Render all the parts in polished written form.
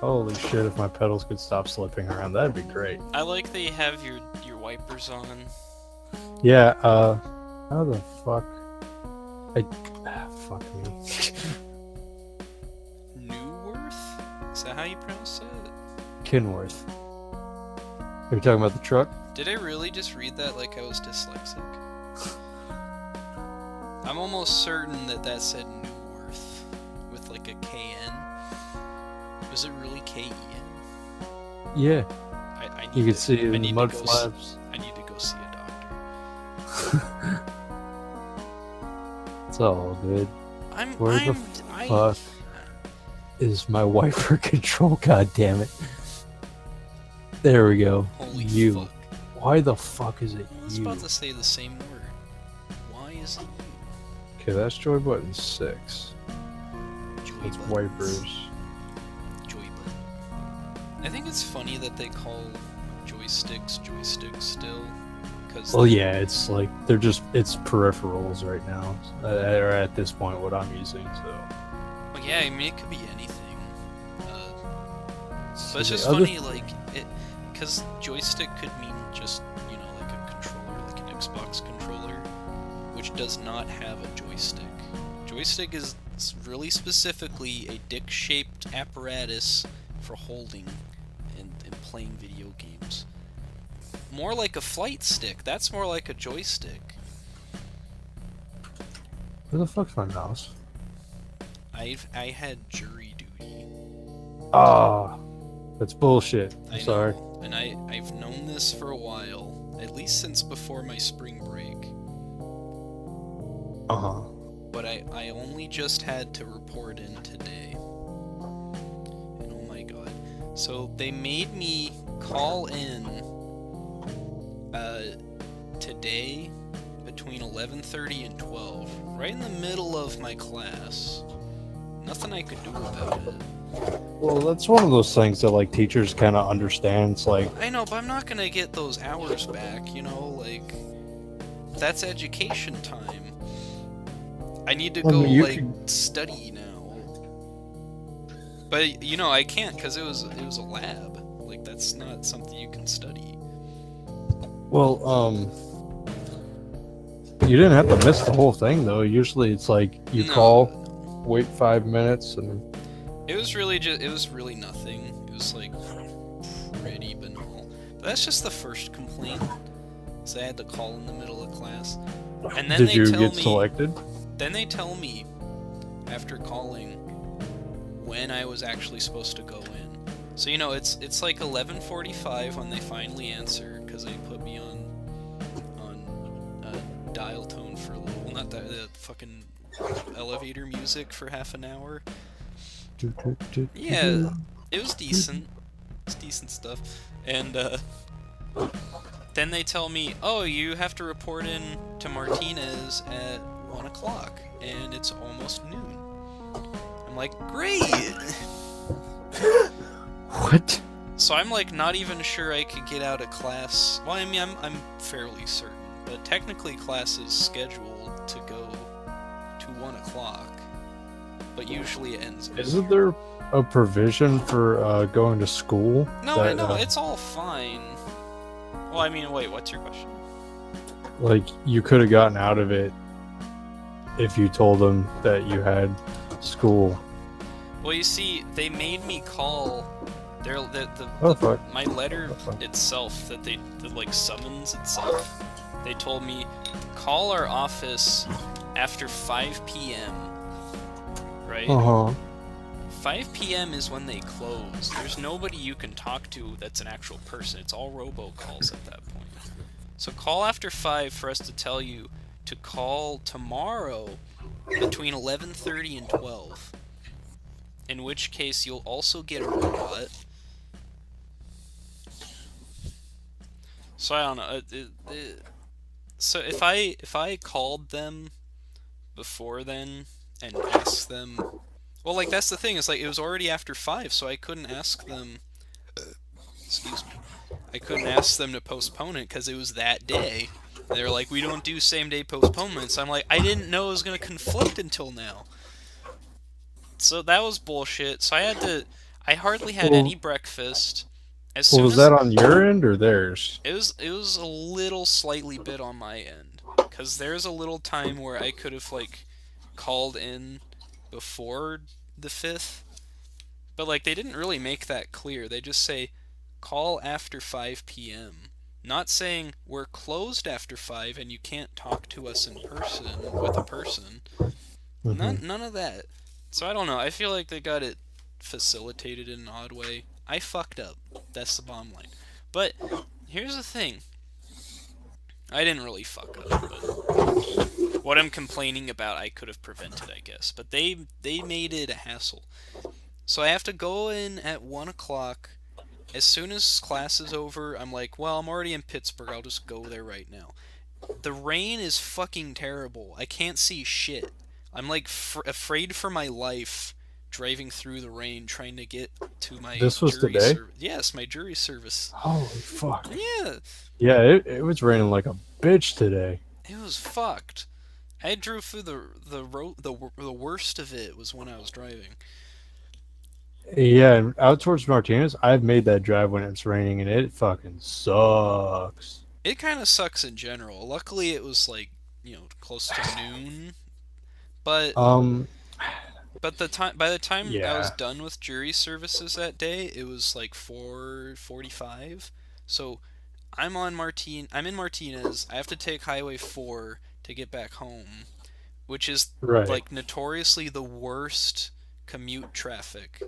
Holy shit, if my pedals could stop slipping around, that'd be great. I like that you have your wipers on. Yeah, how the fuck? Fuck me. Newworth? Is that how you pronounce it? Kinworth. Are you talking about the truck? Did I really just read that like I was dyslexic? I'm almost certain that said Newworth with like a KN. Was it really KEN? Yeah. I need You to, can see it I in the need mud to go flaps. I need to go see a doctor. It's all good. Where the I fuck is my wiper control? God damn it. There we go. Holy you. fuck. Why the fuck is it I was you? about to say the same word. Why is it you? Okay, that's joy button 6. Joy It's buttons. wipers. Joy button. I think it's funny that they call joysticks still. Well, yeah, it's like it's peripherals right now, or at this point, what I'm using. So. Well, yeah, I mean it could be anything. So But it's just funny, like because joystick could mean just like a controller, like an Xbox controller, which does not have a joystick. Joystick is really specifically a dick-shaped apparatus for holding and playing video games. More like a flight stick. That's more like a joystick. Where the fuck's my mouse? I had jury duty. Ah, that's bullshit. I'm I sorry. know, and I've known this for a while, at least since before my spring break. But I only just had to report in today. And oh my god. So they made me call in today between 11:30 and 12, right in the middle of my class. Nothing I could do about it. Well, that's one of those things that like teachers kind of understand. It's like I know, but I'm not gonna get those hours back, like that's education time. I need to go study now. But I can't because it was a lab. Like that's not something you can study. well, you didn't have to miss the whole thing though. Usually, it's like you call, wait 5 minutes, and it was really nothing. It was like pretty banal. But that's just the first complaint. So I had to call in the middle of class. And then did you get selected? Then they tell me after calling when I was actually supposed to go in. So it's like 11:45 when they finally answer because they put me on dial tone for a little. Well, not the fucking elevator music for half an hour. Yeah, it was decent. It's decent stuff. And then they tell me, oh, you have to report in to Martinez at 1 o'clock, and it's almost noon. I'm like, great! What? So I'm like not even sure I could get out of class. Well, I mean, I'm fairly certain, but technically class is scheduled to go to 1 o'clock, but usually it ends. Isn't there a provision for going to school? No, I know, it's all fine. Well, I mean, wait, what's your question? Like, you could have gotten out of it if you told them that you had school. Well, you see, they made me call my letter itself, the summons itself, they told me, call our office after 5 p.m., right? 5 p.m. is when they close. There's nobody you can talk to that's an actual person. It's all robocalls at that point. So call after 5 for us to tell you to call tomorrow between 11:30 and 12. In which case you'll also get a robot. So I don't know. So if I called them before then and asked them, well, like that's the thing. It's like it was already after 5, so I couldn't ask them. Excuse me. I couldn't ask them to postpone it because it was that day. And they were like, we don't do same-day postponements. I'm like, I didn't know it was gonna conflict until now. So that was bullshit. So I hardly had any Well, breakfast. As well, soon was as that on your end or theirs? it was a little slightly bit on my end, cuz there's a little time where I could have like called in before the 5th, but like they didn't really make that clear. They just say call after 5 p.m. Not saying we're closed after 5 and you can't talk to us in person with a person. Hmm. None of that. So I don't know. I feel like they got it facilitated in an odd way. I fucked up. That's the bottom line. But here's the thing. I didn't really fuck up, but what I'm complaining about I could have prevented, I guess. But they made it a hassle. So I have to go in at 1 o'clock. As soon as class is over, I'm like, well, I'm already in Pittsburgh. I'll just go there right now. The rain is fucking terrible. I can't see shit. I'm like afraid for my life driving through the rain trying to get to my This was jury today? service. Yes, my jury service. Holy fuck. Yeah, Yeah, it was raining like a bitch today. it was fucked. I drove through the road. The worst of it was when I was driving. Yeah, and out towards Martinez, I've made that drive when it's raining and it fucking sucks. It kind of sucks in general. Luckily, it was like close to noon, but Um, the time by the time I was yeah, done with jury services that day, it was like 4:45. So I'm in Martinez. I have to take Highway 4 to get back home, which is right. like notoriously the worst commute traffic.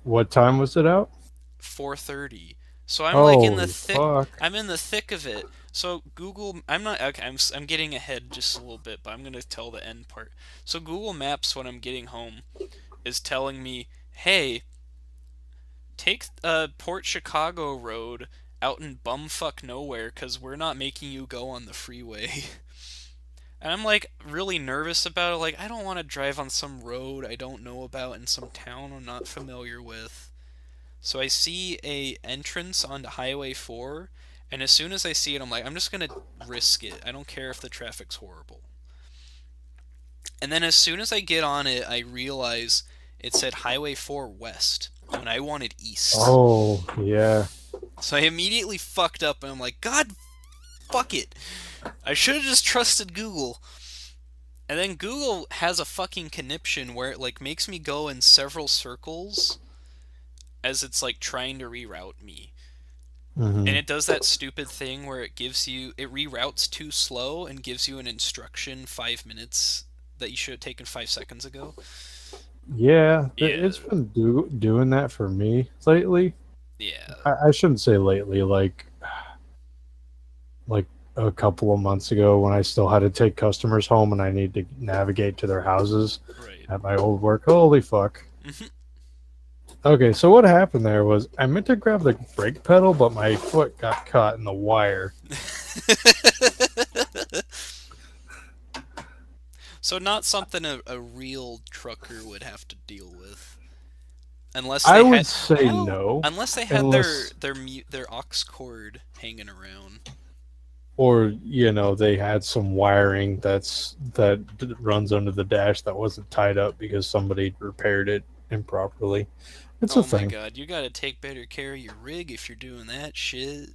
What time was it out? 4:30. So I'm like in the Holy thick fuck. I'm in the thick of it. So Google I'm not okay, I'm getting ahead just a little bit, but I'm going to tell the end part. So Google Maps when I'm getting home is telling me, "Hey, take Port Chicago Road out in bumfuck nowhere cuz we're not making you go on the freeway." And I'm like really nervous about it. Like I don't want to drive on some road I don't know about in some town I'm not familiar with. So I see a entrance onto Highway 4, and as soon as I see it, I'm like, I'm just gonna risk it. I don't care if the traffic's horrible. And then as soon as I get on it, I realize it said Highway 4 West when I wanted East. Oh, yeah. So I immediately fucked up, and I'm like, God, fuck it. I should have just trusted Google. And then Google has a fucking conniption where it like makes me go in several circles as it's like trying to reroute me. And Hmm. it does that stupid thing where it reroutes too slow and gives you an instruction 5 minutes that you should have taken 5 seconds ago. Yeah, Yeah, it's been doing that for me lately. yeah. I shouldn't say lately, like a couple of months ago when I still had to take customers home and I need to navigate to their houses Right. at my old work. Holy fuck. Mhm. Okay, so what happened there was I meant to grab the brake pedal, but my foot got caught in the wire. So not something a real trucker would have to deal with, unless I they would had say how no, unless they had unless, their aux cord hanging around. or they had some wiring that runs under the dash that wasn't tied up because somebody repaired it improperly. It's a Oh my thing. god, you gotta take better care of your rig if you're doing that shit.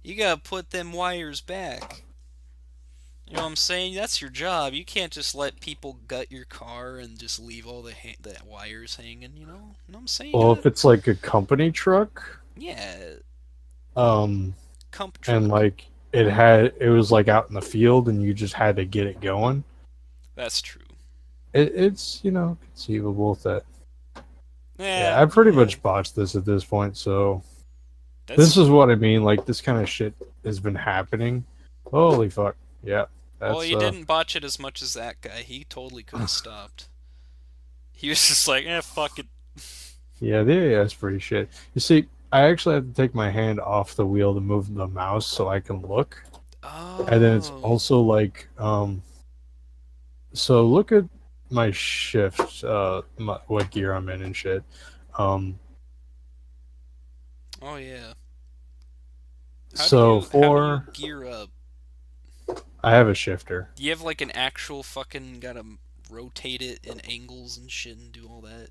You gotta put them wires back. You know what I'm saying? That's your job. You can't just let people gut your car and just leave all the wires hanging. You know what I'm saying? You Well, gotta, if it's like a company truck, yeah, um, comp and truck. like it was like out in the field and you just had to get it going, That's true. it's conceivable that. Yeah, Yeah, I pretty yeah. much botched this at this point, so this That's is what I mean. Like this kind of shit has been happening. Holy fuck. Yeah, well, that's you didn't botch it as much as that guy. He totally could have stopped. He was just like, fuck it. yeah, that's pretty shit. You see, I actually have to take my hand off the wheel to move the mouse so I can look. And then it's Oh, also like so look at my shift, what gear I'm in and shit. Um, oh yeah. so How do you for gear up? I have a shifter. Do you have like an actual fucking gotta rotate it in angles and shit and do all that?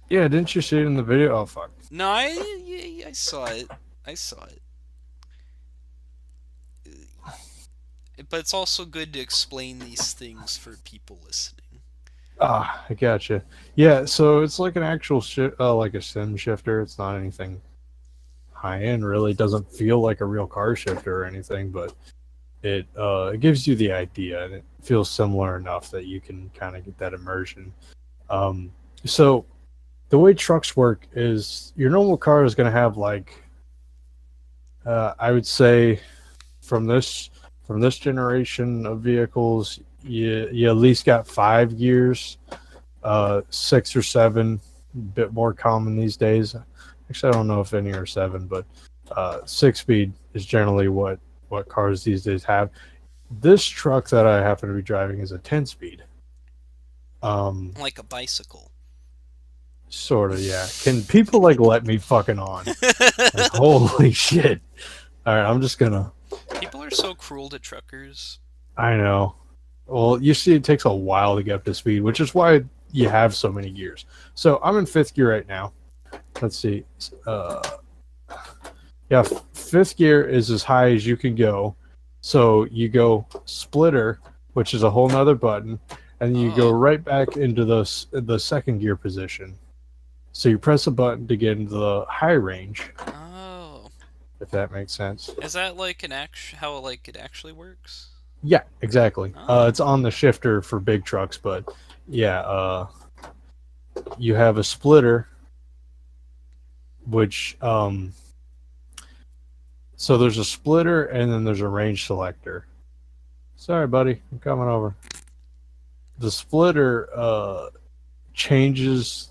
Yeah, didn't you see it in the video? Oh fuck. No, I saw it. I saw it. But it's also good to explain these things for people listening. Ah, I gotcha. Yeah, so it's like an actual like a sim shifter. It's not anything high end. Really, it doesn't feel like a real car shifter or anything, but it gives you the idea, and it feels similar enough that you can kind of get that immersion. Um, so the way trucks work is your normal car is going to have like I would say from this from this generation of vehicles, you at least got 5 gears, six or seven, a bit more common these days. Actually, I don't know if any are seven, but 6 speed is generally what cars these days have. This truck that I happen to be driving is a 10 speed. Um, Like a bicycle. sort of, yeah. Can people like let me fucking on? Like, holy shit! All right, I'm just gonna. People are so cruel to truckers. I know. Well, you see, it takes a while to get up to speed, which is why you have so many gears. So I'm in fifth gear right now. Let's see. Uh, yeah, fifth gear is as high as you can go. So you go splitter, which is a whole nother button, and you go Oh. right back into the second gear position. So you press a button to get into the high range, Oh. if that makes sense. Is that like how like it actually works? Yeah, exactly. Oh. It's on the shifter for big trucks, but yeah, you have a splitter, which so there's a splitter and then there's a range selector. Sorry, buddy, I'm coming over. The splitter changes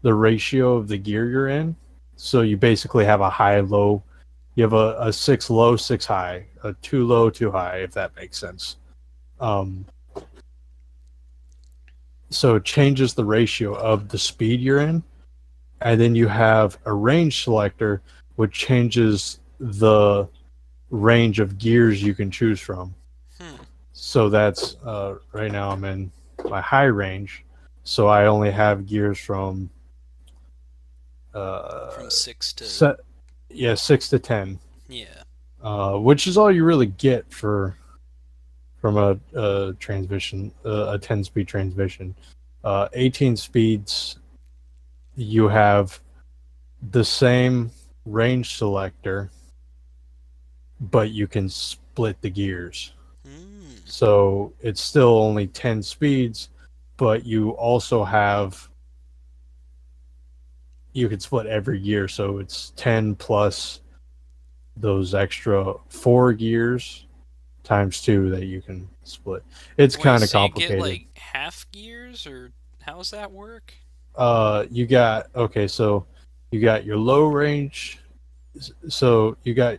the ratio of the gear you're in. So you basically have a high low. You have a six low, six high, a two low, two high, if that makes sense. Um, so it changes the ratio of the speed you're in, and then you have a range selector, which changes the range of gears you can choose from. Hmm. So that's right now I'm in my high range, so I only have gears from From six to set yeah 6 to 10, yeah. which is all you really get from a transmission, a 10 speed transmission. 18 speeds, you have the same range selector, but you can split the gears. Hmm. So it's still only 10 speeds, but you also have you can split every gear, so it's 10 plus those extra 4 gears times 2 that you can split. It's Wait, kind of so you get complicated. like half gears, or how's that work? You got okay, so you got your low range, so you got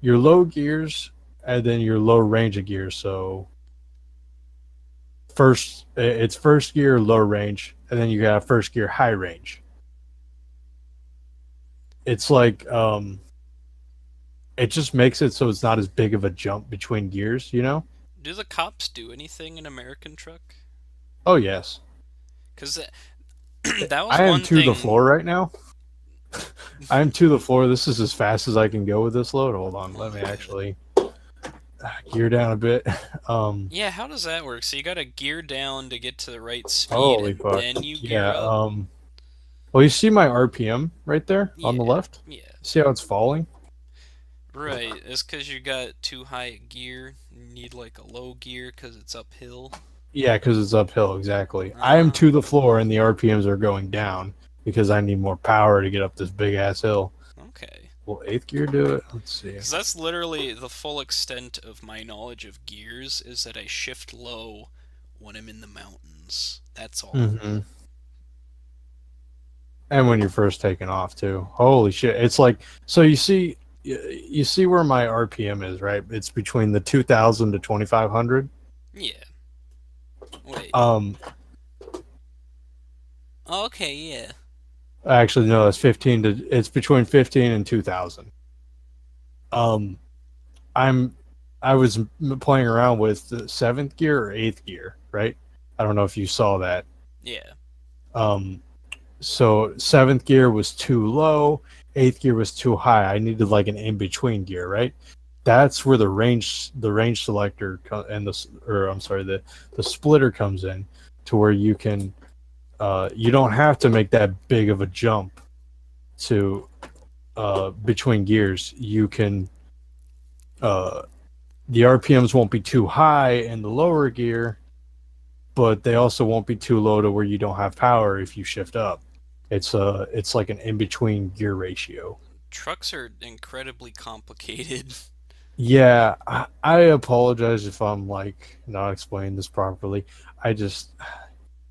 your low gears and then your low range of gears. So it's first gear low range, and then you got first gear high range. It's like it just makes it so it's not as big of a jump between gears, you know? Do the cops do anything in American truck? Oh yes. Because that was I am one to the thing. floor right now. I am to the floor. This is as fast as I can go with this load. Hold on, Oh let my me god. actually gear down a bit. Yeah, how does that work? So you gotta gear down to get to the right speed, Holy and fuck. then you gear Yeah. up? Well, you see my RPM right there on the Yeah, left? yeah. See how it's falling? Right, it's because you got too high a gear. You need like a low gear because it's uphill. Yeah, because it's uphill, exactly. I am to Oh, the floor and the RPMs are going down because I need more power to get up this big ass hill. okay. Will eighth gear do it? Let's see. Because that's literally the full extent of my knowledge of gears is that I shift low when I'm in the mountains. That's all. Hmm. And when you're first taking off too. Holy shit! It's like so you see where my RPM is, right? It's between the 2,000 to 2,500. Yeah. Wait. Um, Okay, yeah. actually no, it's between 15 and 2,000. Um, I'm I was playing around with the seventh gear or eighth gear, right? I don't know if you saw that. Yeah. Um, So seventh gear was too low, eighth gear was too high. I needed like an in between gear, right? That's where the range selector and or I'm sorry, the splitter comes in, to where you don't have to make that big of a jump to between gears. You can uh, the RPMs won't be too high in the lower gear, but they also won't be too low to where you don't have power if you shift up. It's like an in between gear ratio. Trucks are incredibly complicated. Yeah, I apologize if I'm like not explaining this properly. I just,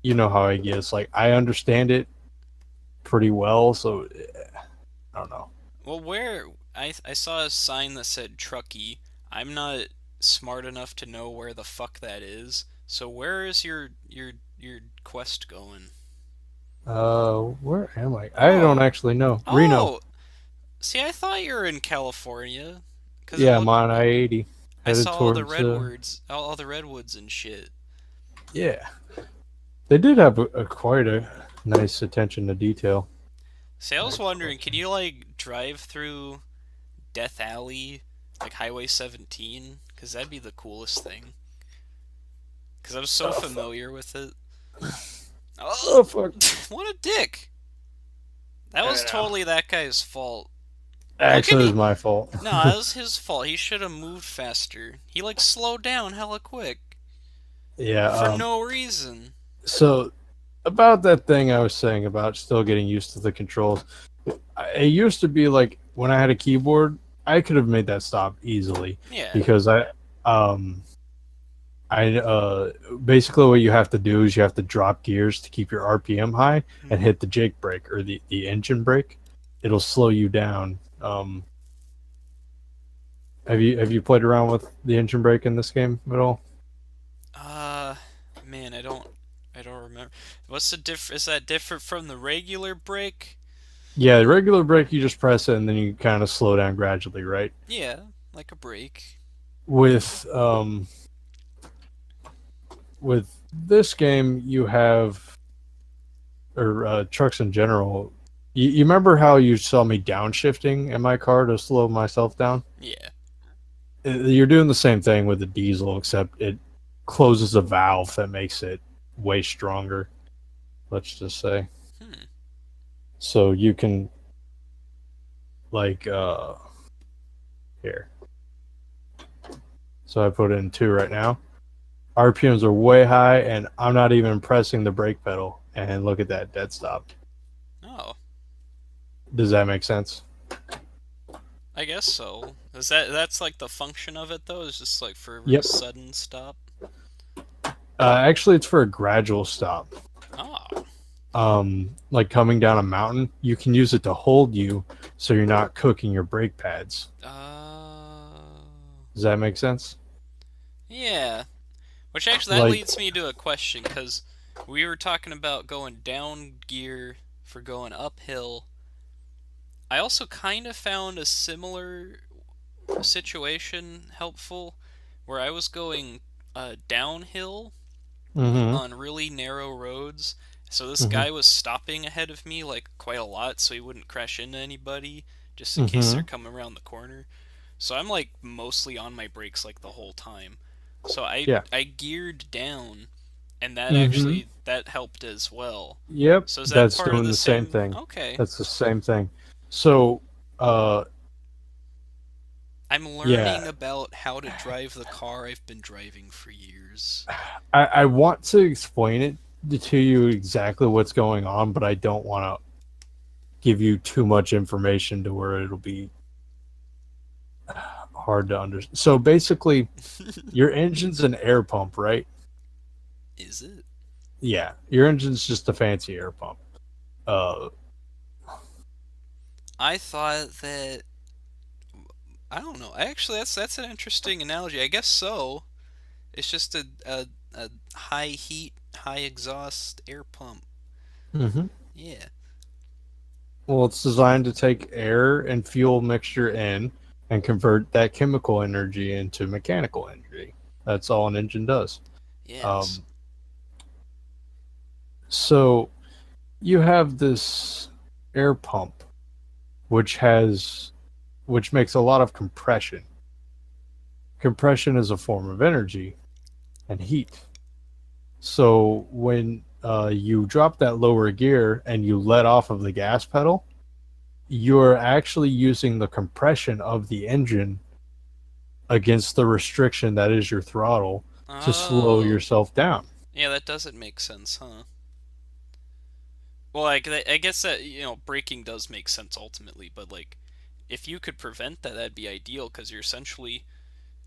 you know how I get. It's like I understand it pretty well, so I don't know. Well, where I saw a sign that said Truckee. I'm not smart enough to know where the fuck that is. So where is your quest going? Where am I? I don't Oh, actually know. Reno. oh. See, I thought you were in California, cause it Yeah, I'm looked. on I-80, I headed saw all the towards. redwoods, all the redwoods and shit. Yeah, they did have a quite a nice attention to detail. See, I was wondering, can you like drive through Death Alley, like Highway 17? Cause that'd be the coolest thing. Cause I'm so Oh fuck! familiar with it. Oh, Oh fuck! what a dick! That I was know. totally that guy's fault. Look at Actually, it was he. my fault. No, that was his fault. He should have moved faster. He like slowed down hella quick Yeah. for no reason. So about that thing I was saying about still getting used to the controls. It used to be like when I had a keyboard, I could have made that stop easily Yeah. because um I basically what you have to do is you have to drop gears to keep your RPM high and Hmm. hit the Jake brake or the engine brake. It'll slow you down. Have you played around with the engine brake in this game at all? Uh, man, I don't remember. What's the Is that different from the regular brake? Yeah, the regular brake you just press it and then you kind of slow down gradually, right? Yeah, like a brake. With with this game you have or trucks in general. You remember how you saw me downshifting in my car to slow myself down? Yeah. You're doing the same thing with the diesel, except it closes a valve that makes it way stronger. Let's just say, Hmm. so you can like here. So I put in 2 right now. RPMs are way high, and I'm not even pressing the brake pedal. And look at that dead stop. Oh, Does that make sense? I guess so. That's like the function of it though? Is just like for a real Yep. sudden stop? Actually, it's for a gradual stop. Oh. Like coming down a mountain, you can use it to hold you so you're not cooking your brake pads. Uh. Does that make sense? Yeah. Which actually that Like, leads me to a question because we were talking about going down gear for going uphill. I also kind of found a similar situation helpful where I was going downhill mm-hmm, on really narrow roads. So this mm-hmm, guy was stopping ahead of me like quite a lot so he wouldn't crash into anybody just in case they're mm-hmm. coming around the corner. So I'm like mostly on my brakes like the whole time. So I Yeah. I geared down and Mm-hmm. that helped as well. Yep. So is that That's part of doing the the same same? thing. Okay. That's the same thing. So, uh, I'm yeah, learning about how to drive the car I've been driving for years. I want to explain it to you exactly what's going on, but I don't want to give you too much information to where it'll be hard to understand. So basically, your engine's an air pump, right? Is it? Yeah, your engine's just a fancy air pump. Uh, I thought that I don't know. Actually, that's an interesting analogy. I guess so. It's just a high heat, high exhaust air pump. mhm. Yeah. Well, it's designed to take air and fuel mixture in and convert that chemical energy into mechanical energy. That's all an engine does. Yes. Um, so you have this air pump which has which makes a lot of compression. Compression is a form of energy and heat. So when you drop that lower gear and you let off of the gas pedal, you're actually using the compression of the engine against the restriction that is your throttle to slow Oh, yourself down. yeah, that doesn't make sense, huh? Well, like I guess that braking does make sense ultimately, but like if you could prevent that, that'd be ideal because you're essentially,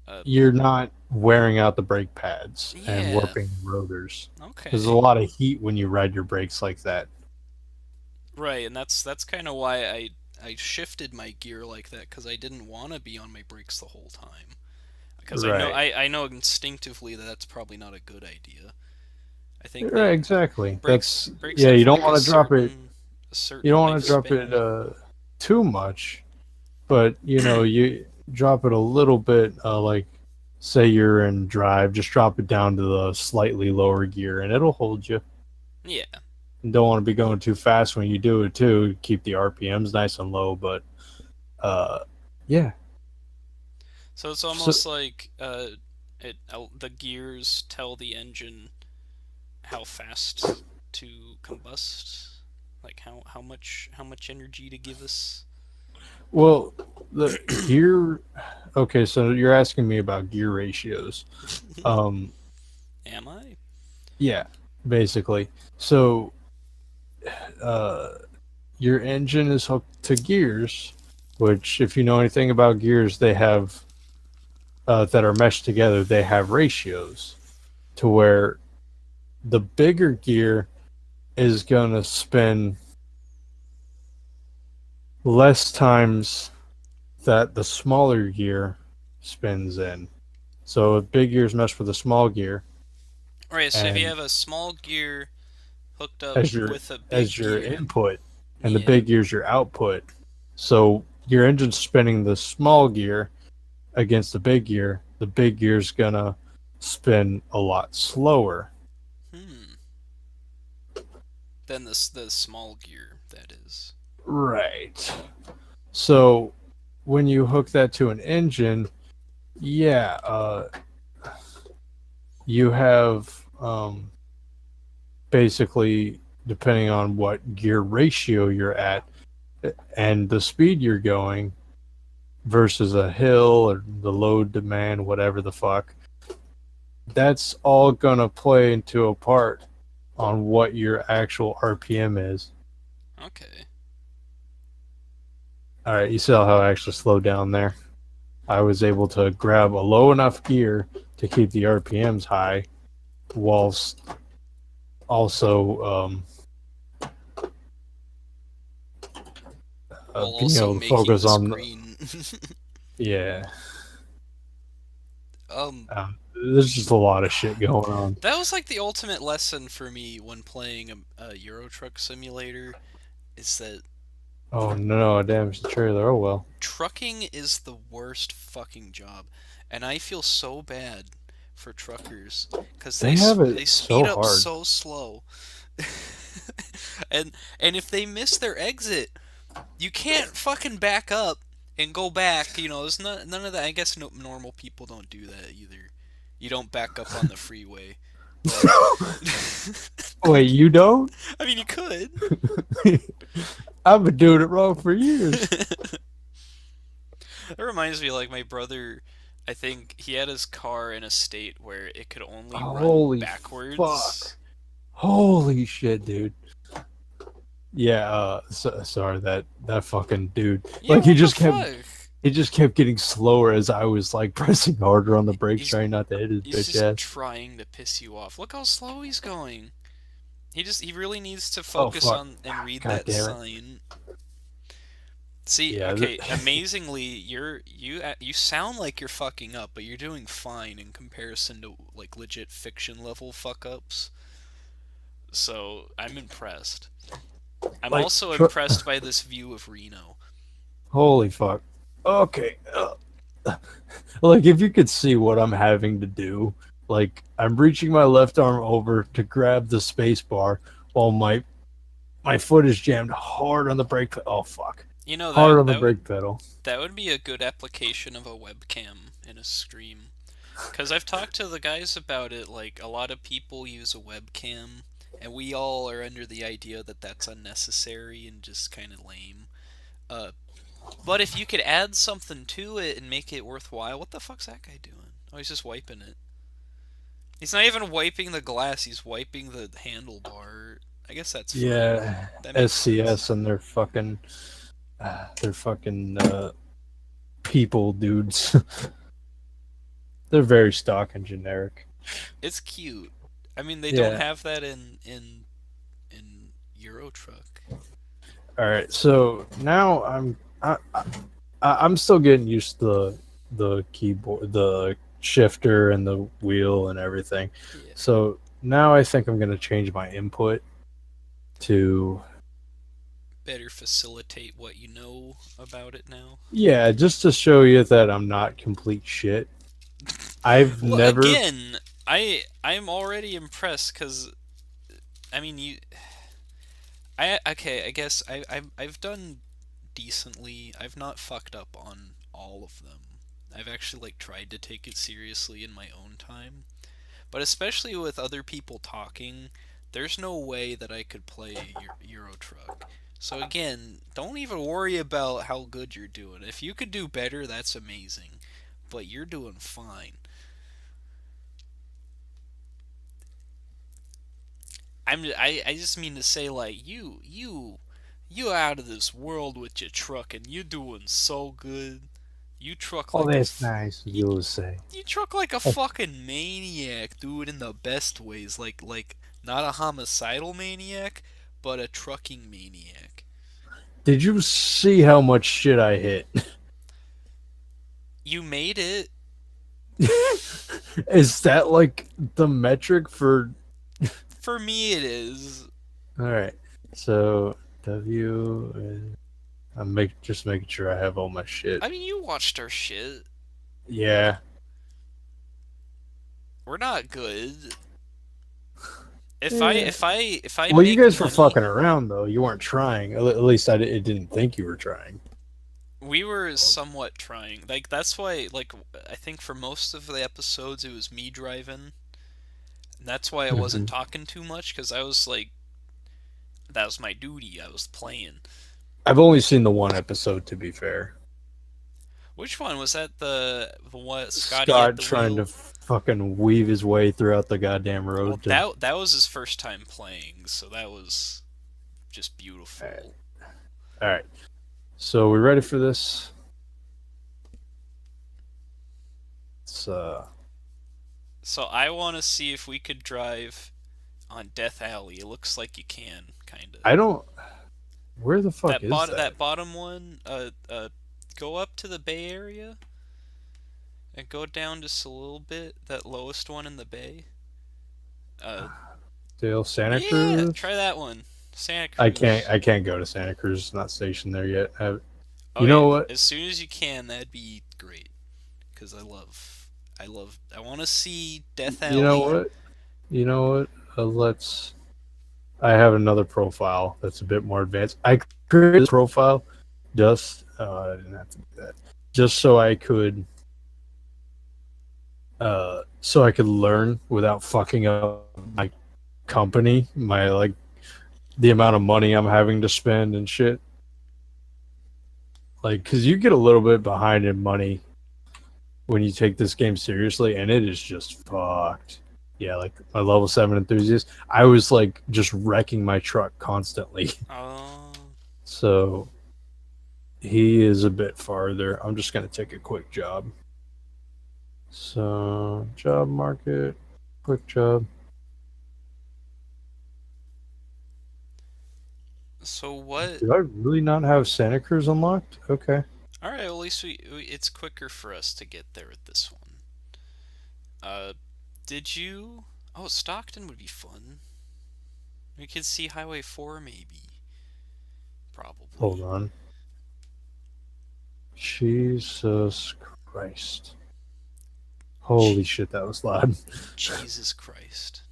uh, You're not wearing out the brake pads and yeah, warping rotors. There's a okay, lot of heat when you ride your brakes like that. right, and that's kind of why I shifted my gear like that because I didn't want to be on my brakes the whole time because Right. I know instinctively that that's probably not a good idea. I think Right, that exactly. brakes Yeah, have you don't like want to drop it. a You certain don't want to drop it lifespan. too much, but you drop it a little bit. Like, say you're in drive, just drop it down to the slightly lower gear, and it'll hold you. Yeah. You don't want to be going too fast when you do it too. Keep the RPMs nice and low, but uh, yeah. So it's So, almost like the gears tell the engine how fast to combust, like how much energy to give us. well, the gear. Okay, so you're asking me about gear ratios. Um, Am I? yeah, basically. So, uh, your engine is hooked to gears, which, if you know anything about gears, they have that are meshed together. They have ratios to where the bigger gear is going to spin less times that the smaller gear spins in. So big gears mesh with a small gear, All right. So if you and have a small gear hooked up as your with a big as your gear, input, and the yeah. big gear's your output. So your engine's spinning the small gear against the big gear's gonna spin a lot slower. Hmm. Then the small gear that is. Right. So when you hook that to an engine, yeah, you have basically, depending on what gear ratio you're at and the speed you're going versus a hill or the load demand, whatever the fuck, that's all gonna play into a part on what your actual RPM is. Okay. All right, you saw how I actually slowed down there. I was able to grab a low enough gear to keep the RPMs high, whilst also While being also able to making focus the on, screen. yeah. um, There's just a lot of shit going on. that was like the ultimate lesson for me when playing a Euro Truck Simulator. Is that Oh no, a damaged the trailer. Oh well. trucking is the worst fucking job, and I feel so bad for truckers because They have they it speed so up hard. so slow, and if they miss their exit, you can't fucking back up and go back. There's none of that. I guess normal people don't do that either. You don't back up on the freeway, but Wait, you don't? I mean you could. I've been doing it wrong for years. That reminds me, like my brother, I think he had his car in a state where it could only run Holy backwards. fuck. Holy shit, dude. Yeah, sorry that fucking dude. Yeah, Like what the fuck? he just kept getting slower as I was like pressing harder on the brakes He's trying not to hit his he's bitch just ass. trying to piss you off. Look how slow he's going. He really needs to Oh focus fuck. on and read God that damn it. sign. See, Yeah, okay, amazingly, you sound like you're fucking up, but you're doing fine in comparison to like legit fiction level fuck ups. So, I'm impressed. I'm like also impressed by this view of Reno. holy fuck. Okay. Like if you could see what I'm having to do, like I'm reaching my left arm over to grab the space bar while My foot is jammed hard on the brake. Oh fuck! You know Hard that on the that would brake pedal. that would be a good application of a webcam in a stream. Because I've talked to the guys about it, like, a lot of people use a webcam, and we all are under the idea that that's unnecessary and just kind of lame. Uh, but if you could add something to it and make it worthwhile, what the fuck's that guy doing? Oh, he's just wiping it. He's not even wiping the glass, he's wiping the handlebar. I guess that's fine. Yeah, That makes sense. SCS and their fucking people dudes. They're very stock and generic. It's cute. I mean, they don't Yeah. have that in Euro Truck. All right. So now I'm still getting used to the keyboard, the shifter, and the wheel and everything. Yeah. So now I think I'm gonna change my input to Better facilitate what you know about it now. yeah, just to show you that I'm not complete shit. I've Well, never. again, I'm already impressed because I mean you. I okay. I guess I've done decently. I've not fucked up on all of them. I've actually like tried to take it seriously in my own time. But especially with other people talking, there's no way that I could play Euro Truck. So again, don't even worry about how good you're doing. If you could do better, that's amazing. But you're doing fine. I just mean to say like you out of this world with your truck and you doing so good. You truck Oh, like a that's nice of you you to say. you truck like a fucking maniac, dude, in the best ways. Like not a homicidal maniac, but a trucking maniac. Did you see how much shit I hit? You made it. Is that like the metric for? For me it is. All right. So W. I'm just making sure I have all my shit. I mean, you watched our shit. Yeah. We're not good. Yeah. If I Well, you make guys were money, fucking around though. You weren't trying. At least it didn't think you were trying. we were somewhat trying. Like that's why like I think for most of the episodes it was me driving. And that's why I wasn't Mhm. talking too much cuz I was like that was my duty. I was playing. I've only seen the one episode, to be fair. Which one was that? The what? Scotty at Scott the trying to wheel. fucking weave his way throughout the goddamn Well, road to. that was his first time playing, so that was just All right. beautiful. All right. So we ready for this? It's So I want to see if we could drive on Death Alley. It looks like you can, kind of. I don't. Where the fuck That is bottom that? that bottom one. Go up to the Bay Area and go down just a little bit. That lowest one in the Bay. Uh, Still Santa yeah, Cruz? try that one. Santa I can't. Cruz. I can't go to Santa Cruz. It's not stationed there yet. Oh You yeah, know what? as soon as you can, that'd be great. Because I want to see Death You know Alley. what? You know what? Let's. I have another profile that's a bit more advanced. I created this profile just. I didn't have to do that. Just so I could learn without fucking up my company, my like the amount of money I'm having to spend and shit. Like, cause you get a little bit behind in money when you take this game seriously, and it is just fucked. Yeah, like my level 7 enthusiast, I was like just wrecking my truck constantly. Oh, So he is a bit farther. I'm just gonna take a quick job. So job market, quick job. so what? Do I really not have Santa Cruz unlocked? Okay. All right, well, at least it's quicker for us to get there with this one. Uh, did you? Oh, Stockton would be fun. We could see Highway 4 maybe. Hold Probably. on. Jesus Christ. Holy Gee, shit, that was loud. Jesus Christ.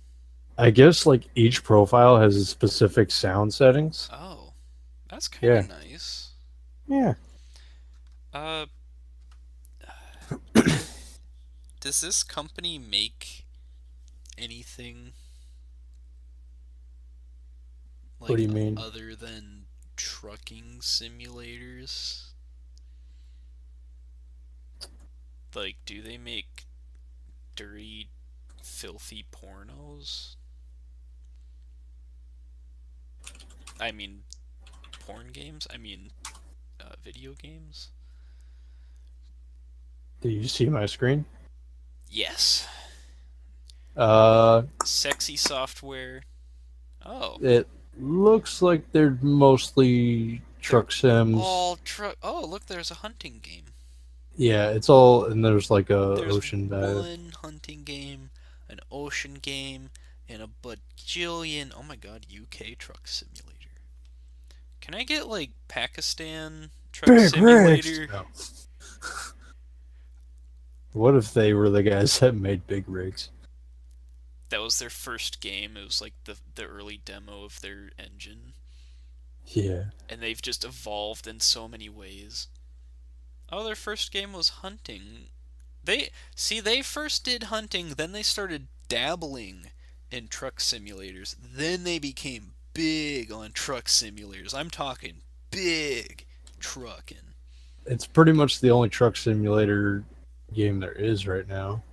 I guess like each profile has a specific sound settings. Oh, that's kind of Yeah. nice. Yeah. Uh, does this company make anything What do like you mean? other than trucking simulators? Like, do they make dirty, filthy pornos? I mean, porn games? I mean, video games? Do you see my screen? Yes. Uh, Sexy software. Oh, it looks like they're mostly they're truck sims. all truck. Oh, look, there's a hunting game. Yeah, it's all and there's like a There's ocean dive. one hunting game, an ocean game, and a bajillion. Oh my god, UK truck simulator. Can I get like Pakistan truck Big rigs. simulator? No. What if they were the guys that made big rigs? That was their first game. It was like the early demo of their engine, Yeah. and they've just evolved in so many ways. Oh, their first game was hunting. They first did hunting, then they started dabbling in truck simulators. Then they became big on truck simulators. I'm talking big trucking. It's pretty much the only truck simulator game there is right now.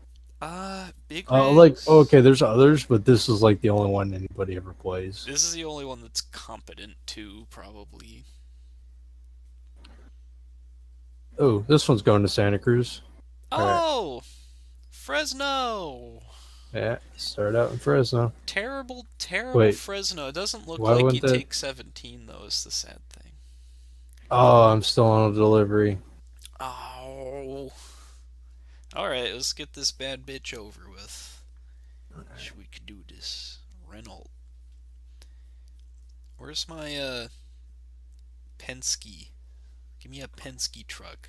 Big Like rigs. okay, there's others, but this is like the only one anybody ever plays. This is the only one that's competent too, probably. Oh, this one's going to Santa Cruz. All right. Oh, Fresno. Yeah, start out in Fresno. Terrible, terrible Wait, Fresno. It doesn't look why like you wouldn't that? take 17 though. Is the sad thing. Oh, I'm still on a delivery. Oh. Alright, let's get this bad bitch over with. We could do this. Renault. Where's my, Penske? Give me a Penske truck.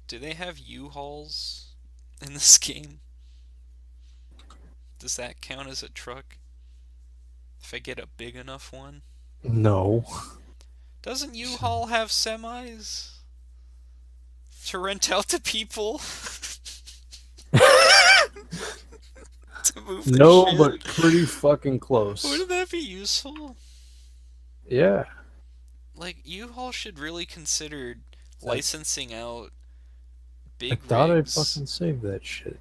Do they have U-Hauls in this game? Does that count as a truck? If I get a big enough one? No. Doesn't U-Haul have semis? To rent out to people? To move their No, shit? but pretty fucking close. Wouldn't that be useful? Yeah. Like, U-Haul should really consider I, licensing out I big thought I rigs fucking saved that shit.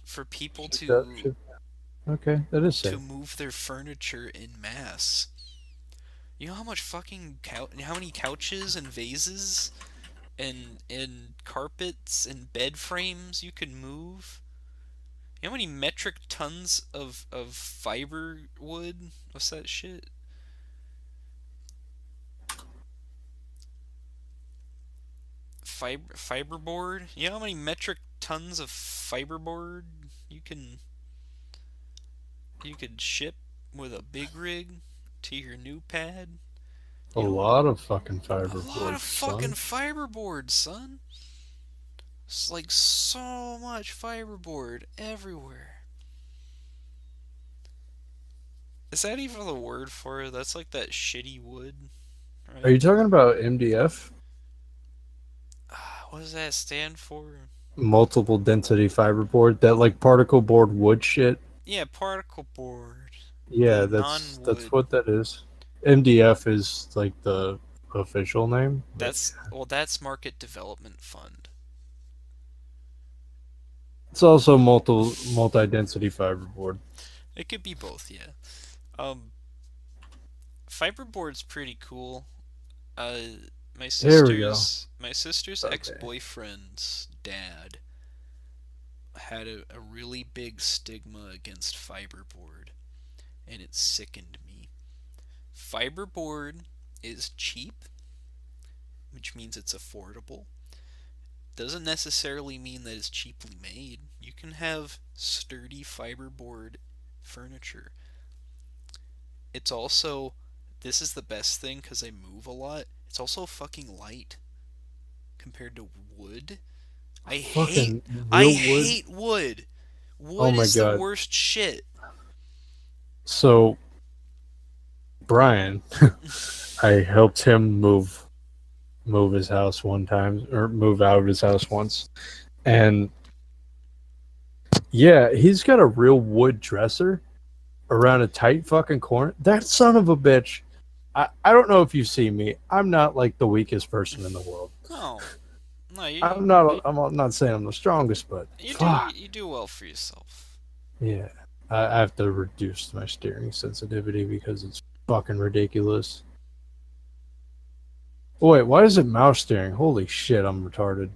for people Should that should okay, that is to saved. move their furniture in mass. You know how much fucking how many couches and vases and carpets and bed frames you can move? You know how many metric tons of fiber wood? What's that shit? Fiberboard? You know how many metric tons of fiberboard you can you could ship with a big rig to your new pad? A You know, lot of fucking a lot fiberboard, of fucking son. fiberboard, son. It's like so much fiberboard everywhere. Is that even the word for it? That's like that shitty wood, Are right? you talking about MDF? What does that stand for? Multiple density fiberboard? That like particle board wood shit? Yeah, particle board. The Yeah, that's non-wood. what that is. MDF is like the official name, but That's Market Development Fund. it's also multi-density fiberboard. It could be both, yeah. Um, Fiberboard's pretty cool. Uh, Here we go. my sister's Okay. ex-boyfriend's dad had a really big stigma against fiberboard, and it sickened me. Fiberboard is cheap, which means it's affordable. Doesn't necessarily mean that it's cheaply made. You can have sturdy fiberboard furniture. It's also, this is the best thing because they move a lot. It's also fucking light compared to wood. I hate Fucking I real wood. hate wood. Oh Wood my is the god. worst shit. So Brian, I helped him move his house one time, or move out of his house once, and yeah, he's got a real wood dresser around a tight fucking corner. That son of a bitch. I don't know if you see me. I'm not like the weakest person in the world. No, no, I'm not saying I'm the strongest, but fuck. you do well for yourself. Yeah. I have to reduce my steering sensitivity because it's fucking ridiculous. Oh, wait, why is it mouse steering? Holy shit, I'm retarded.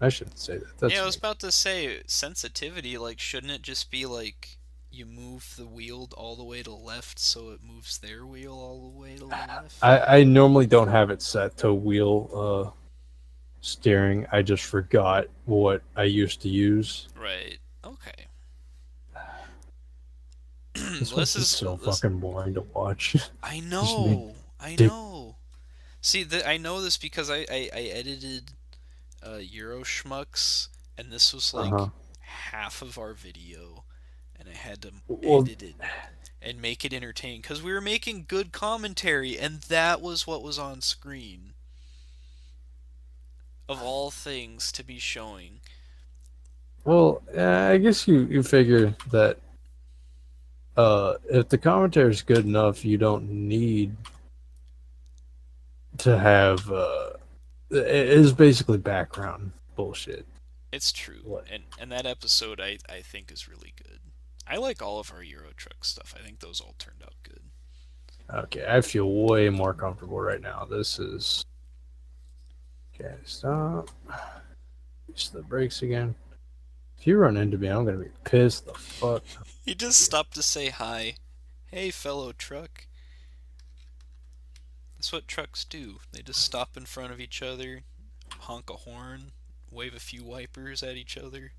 I shouldn't say that. Yeah, I That's was me. about to say sensitivity. Like, shouldn't it just be like you move the wheel all the way to left, so it moves their wheel all the way to the left? I normally don't have it set to wheel steering. I just forgot what I used to use. Right. Okay. This this makes it is so this. fucking boring to watch. I Just me know. I dick. know. See, I know this because I edited Euro Schmucks, and this was Uh like huh. half of our video, and I had to Well, edit it and make it entertaining because we were making good commentary, and that was what was on screen of all things to be showing. I guess you figure that if the commentary is good enough, you don't need to have it is basically background bullshit. It's true, What? and that episode I think is really good. I like all of our Euro Truck stuff. I think those all turned out good. Okay, I feel way more comfortable right now. This is okay. Stop. Use the brakes again. If you run into me, I'm gonna be pissed the fuck. He just stopped to say hi. Hey, fellow truck. That's what trucks do. They just stop in front of each other, honk a horn, wave a few wipers at each other.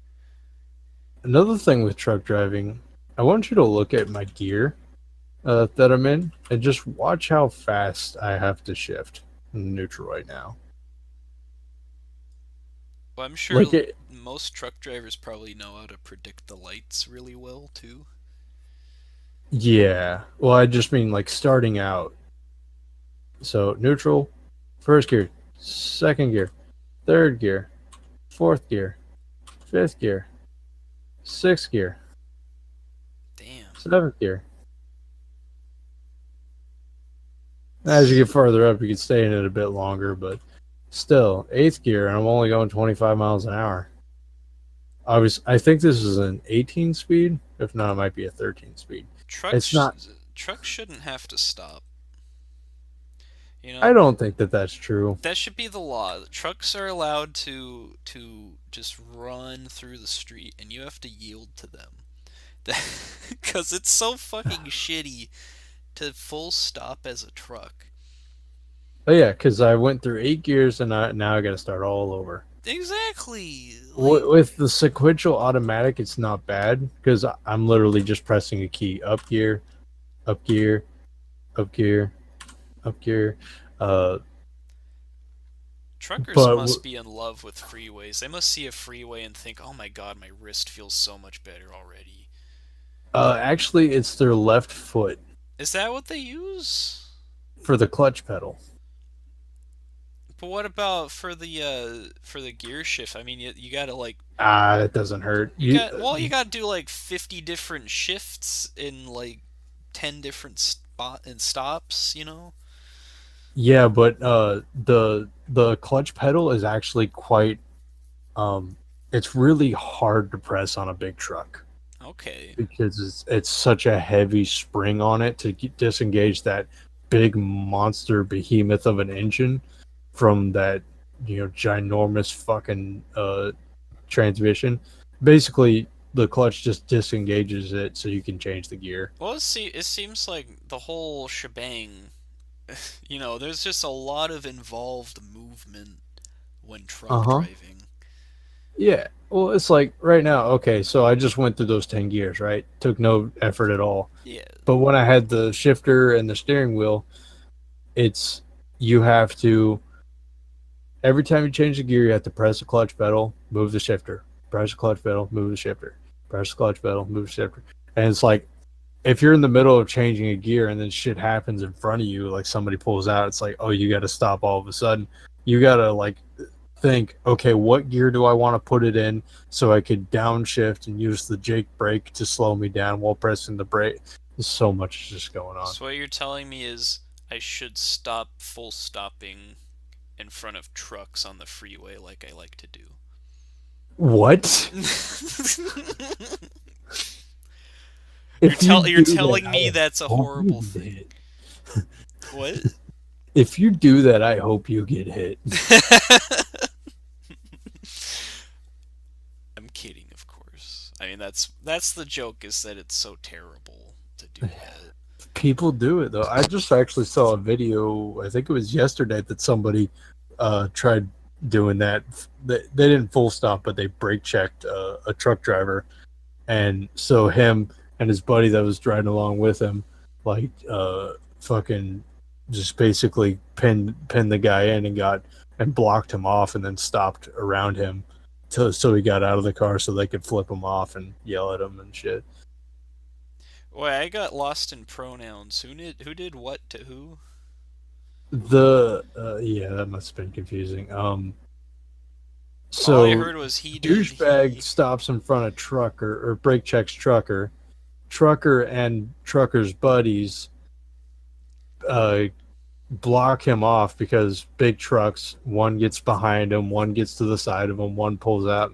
Another thing with truck driving, I want you to look at my gear that I'm in and just watch how fast I have to shift in neutral right now. Well, I'm Like sure it, most truck drivers probably know how to predict the lights really well, too. yeah. Well, I just mean like starting out. So neutral, first gear, second gear, third gear, fourth gear, fifth gear, sixth gear, Damn. seventh gear. As you get further up, you can stay in it a bit longer, but still, eighth gear, and I'm only going 25 miles an hour. I think this is an 18 speed. If not, it might be a 13 speed. It's Trucks, not. trucks shouldn't have to stop. You I know, don't think that that's true. that should be the law. Trucks are allowed to just run through the street, and you have to yield to them. Because it's so fucking shitty to full stop as a truck. But yeah, because I went through 8 gears and now I got to start all over. Exactly. Like, With the sequential automatic, it's not bad because I'm literally just pressing a key: up gear, up gear, up gear, up gear. Uh, truckers but must be in love with freeways. They must see a freeway and think, "Oh my god, my wrist feels so much better already." actually, it's their left foot Is that what they use? for the clutch pedal. But what about for the gear shift? I mean, you gotta like Ah, that doesn't hurt. you gotta do like 50 different shifts in like 10 different spot and stops. You know? Yeah, but the clutch pedal is actually quite um, it's really hard to press on a big truck Okay. because it's such a heavy spring on it to disengage that big monster behemoth of an engine from that ginormous fucking transmission. Basically, the clutch just disengages it so you can change the gear. Well, see, it seems like the whole shebang. There's just a lot of involved movement when Uh truck huh. driving. Yeah. Well, it's like right now. Okay, so I just went through those 10 gears. Right, took no effort at all. Yeah. But when I had the shifter and the steering wheel, it's you have to Every time you change the gear, you have to press the clutch pedal, move the shifter, press the clutch pedal, move the shifter, press the clutch pedal, move the shifter. And it's like if you're in the middle of changing a gear and then shit happens in front of you, like somebody pulls out, it's like, oh, you got to stop all of a sudden. You got to like think, okay, what gear do I want to put it in so I could downshift and use the Jake brake to slow me down while pressing the brake. There's so much just going on. So what you're telling me is I should stop full stopping in front of trucks on the freeway like I like to do. What? You're If you you're do that, telling me I that's a hope you horrible get thing. hit. What? If you do that, I hope you get hit. I'm kidding, of course. I mean that's the joke is that it's so terrible to do that. People do it though. I just actually saw a video. I think it was yesterday that somebody tried doing that. They didn't full stop, but they brake checked a truck driver, and so him and his buddy that was driving along with him, like fucking, just basically pinned the guy in and got and blocked him off, and then stopped around him, so he got out of the car so they could flip him off and yell at him and shit. Wait, I got lost in pronouns. Who did what to who? The yeah, that must have been confusing. All I So heard was he did douchebag he. stops in front of trucker or brake checks trucker. Trucker and trucker's buddies uh, block him off because big trucks. One gets behind him, one gets to the side of him, one pulls out,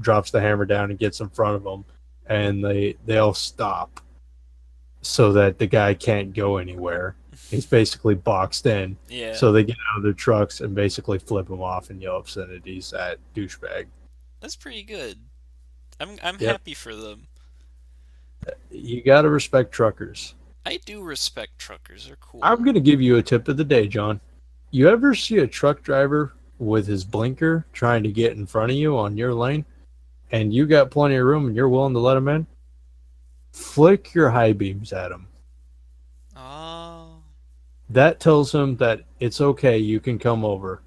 drops the hammer down and gets in front of him, and they all stop so that the guy can't go anywhere. He's basically boxed in. Yeah, So they get out of their trucks and basically flip him off and yell obscenities at douchebag. that's pretty good. I'm Yep. happy for them. You got to respect truckers. I do respect truckers. They're cool. I'm going to give you a tip of the day, John. You ever see a truck driver with his blinker trying to get in front of you on your lane and you got plenty of room and you're willing to let him in? Flick your high beams at him. Oh, That tells him that it's okay, you can come over.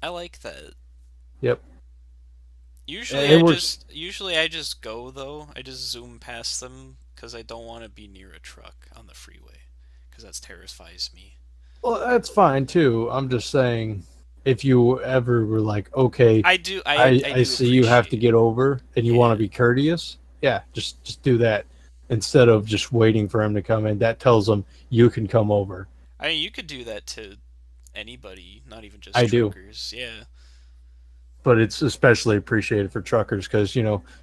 I like that. Yep. Usually It I works. just usually I just go though. I just zoom past them because I don't want to be near a truck on the freeway because that terrifies me. Well, that's fine too. I'm just saying, if you ever were like, okay, I do I I do see you have to appreciate. get over, and you want to Yeah. be courteous, yeah, just do that instead of just waiting for him to come in. That tells him you can come over. I mean, you could do that to anybody, not even just I do, truckers. Yeah. but it's especially appreciated for truckers because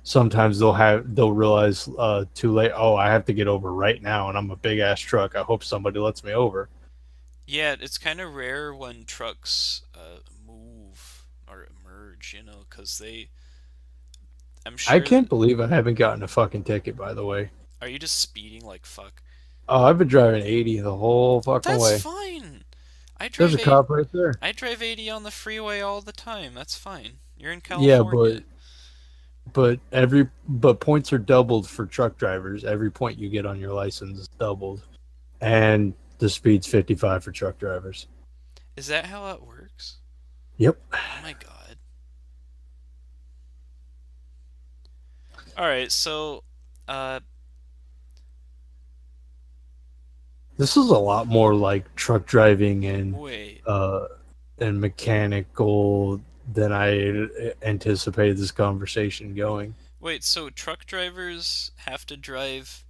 sometimes they'll realize too late. Oh, I have to get over right now, and I'm a big ass truck. I hope somebody lets me over. Yeah, it's kind of rare when trucks move or emerge, because I'm I sure. can't believe I haven't gotten a fucking ticket. By the way, Are you just speeding like fuck? oh, I've been driving 80 the whole fucking That's way. fine. I There's drive a eight. cop right there. I drive 80 on the freeway all the time. That's fine. You're in Yeah, California. but points are doubled for truck drivers. Every point you get on your license is doubled, and the speed's 55 for truck drivers. Is that how that works? Yep. Oh my god. All right, so uh This is a lot more like truck driving wait. uh and mechanical than I anticipated this conversation going. Wait, so truck drivers have to drive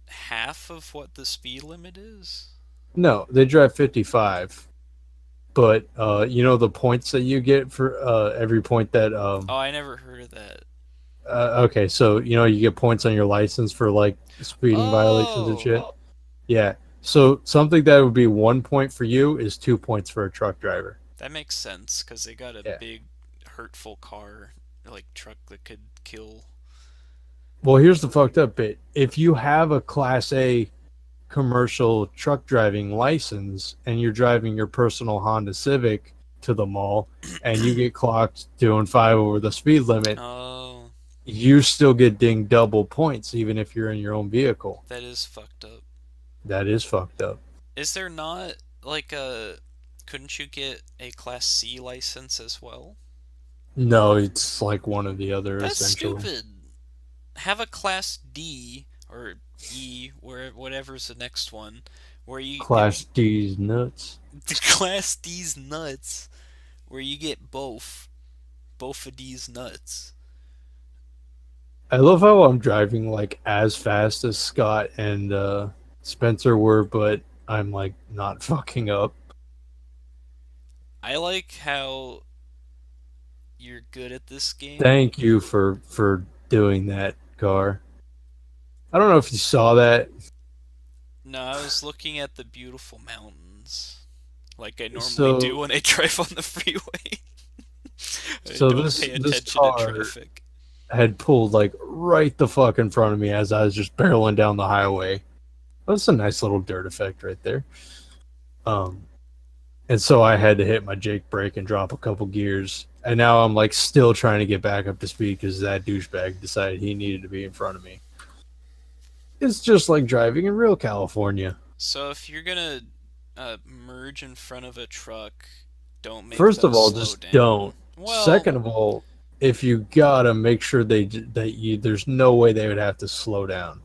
half of what the speed limit is? No, they drive 55, but the points that you get for every point that Oh, I never heard of that. okay, so you get points on your license for like speeding violations and Oh, shit. Yeah. So something that would be 1 point for you is 2 points for a truck driver. that makes sense cuz they got a Yeah. big hurtful car like truck that could kill. Well, here's the fucked up bit. If you have a Class A commercial truck driving license and you're driving your personal Honda Civic to the mall and you get clocked doing five over the speed limit, Oh, you still get dinged double points even if you're in your own vehicle. that is fucked up. That is fucked up. Is there not? like couldn't you get a Class C license as well? No, it's like one or the other That's essentially. stupid. Have a Class D or E, where whatever's the next one, where you get Class D's nuts. Class D's nuts, where you get both of these nuts. I love how I'm driving like as fast as Scott and Spencer were, but I'm like not fucking up. I like how you're good at this game. Thank you for doing that, car. I don't know if you saw that. No, I was looking at the beautiful mountains, like I normally do So when I drive on the freeway. I so don't this pay this attention to car traffic. had pulled like right the fuck in front of me as I was just barreling down the highway. That's a nice little dirt effect right there. Um, and so I had to hit my Jake brake and drop a couple gears. And now I'm like still trying to get back up to speed because that douchebag decided he needed to be in front of me. It's just like driving in real California. So if you're gonna merge in front of a truck, don't make First them of all, slow just don't. down. Well, Second of all, if you gotta make sure that you there's no way they would have to slow down.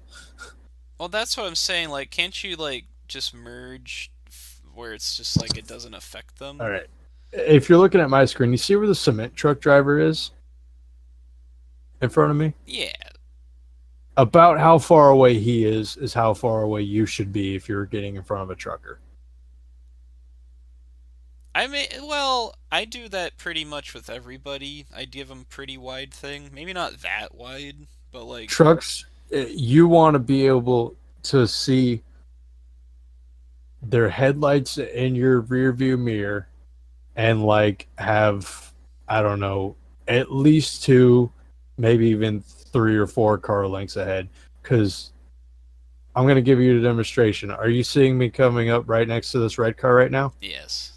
well, that's what I'm saying. Like, can't you like just merge where it's just like it doesn't affect All them? right. If you're looking at my screen, you see where the cement truck driver is in front of me? Yeah. About how far away he is how far away you should be if you're getting in front of a trucker. I mean, well, I do that pretty much with everybody. I give them pretty wide thing. Maybe not that wide, but like, Trucks, you want to be able to see their headlights in your rear view mirror and like have, I don't know, at least two, maybe even three or four car lengths ahead. Because I'm going to give you a demonstration. Are you seeing me coming up right next to this red car right now? yes.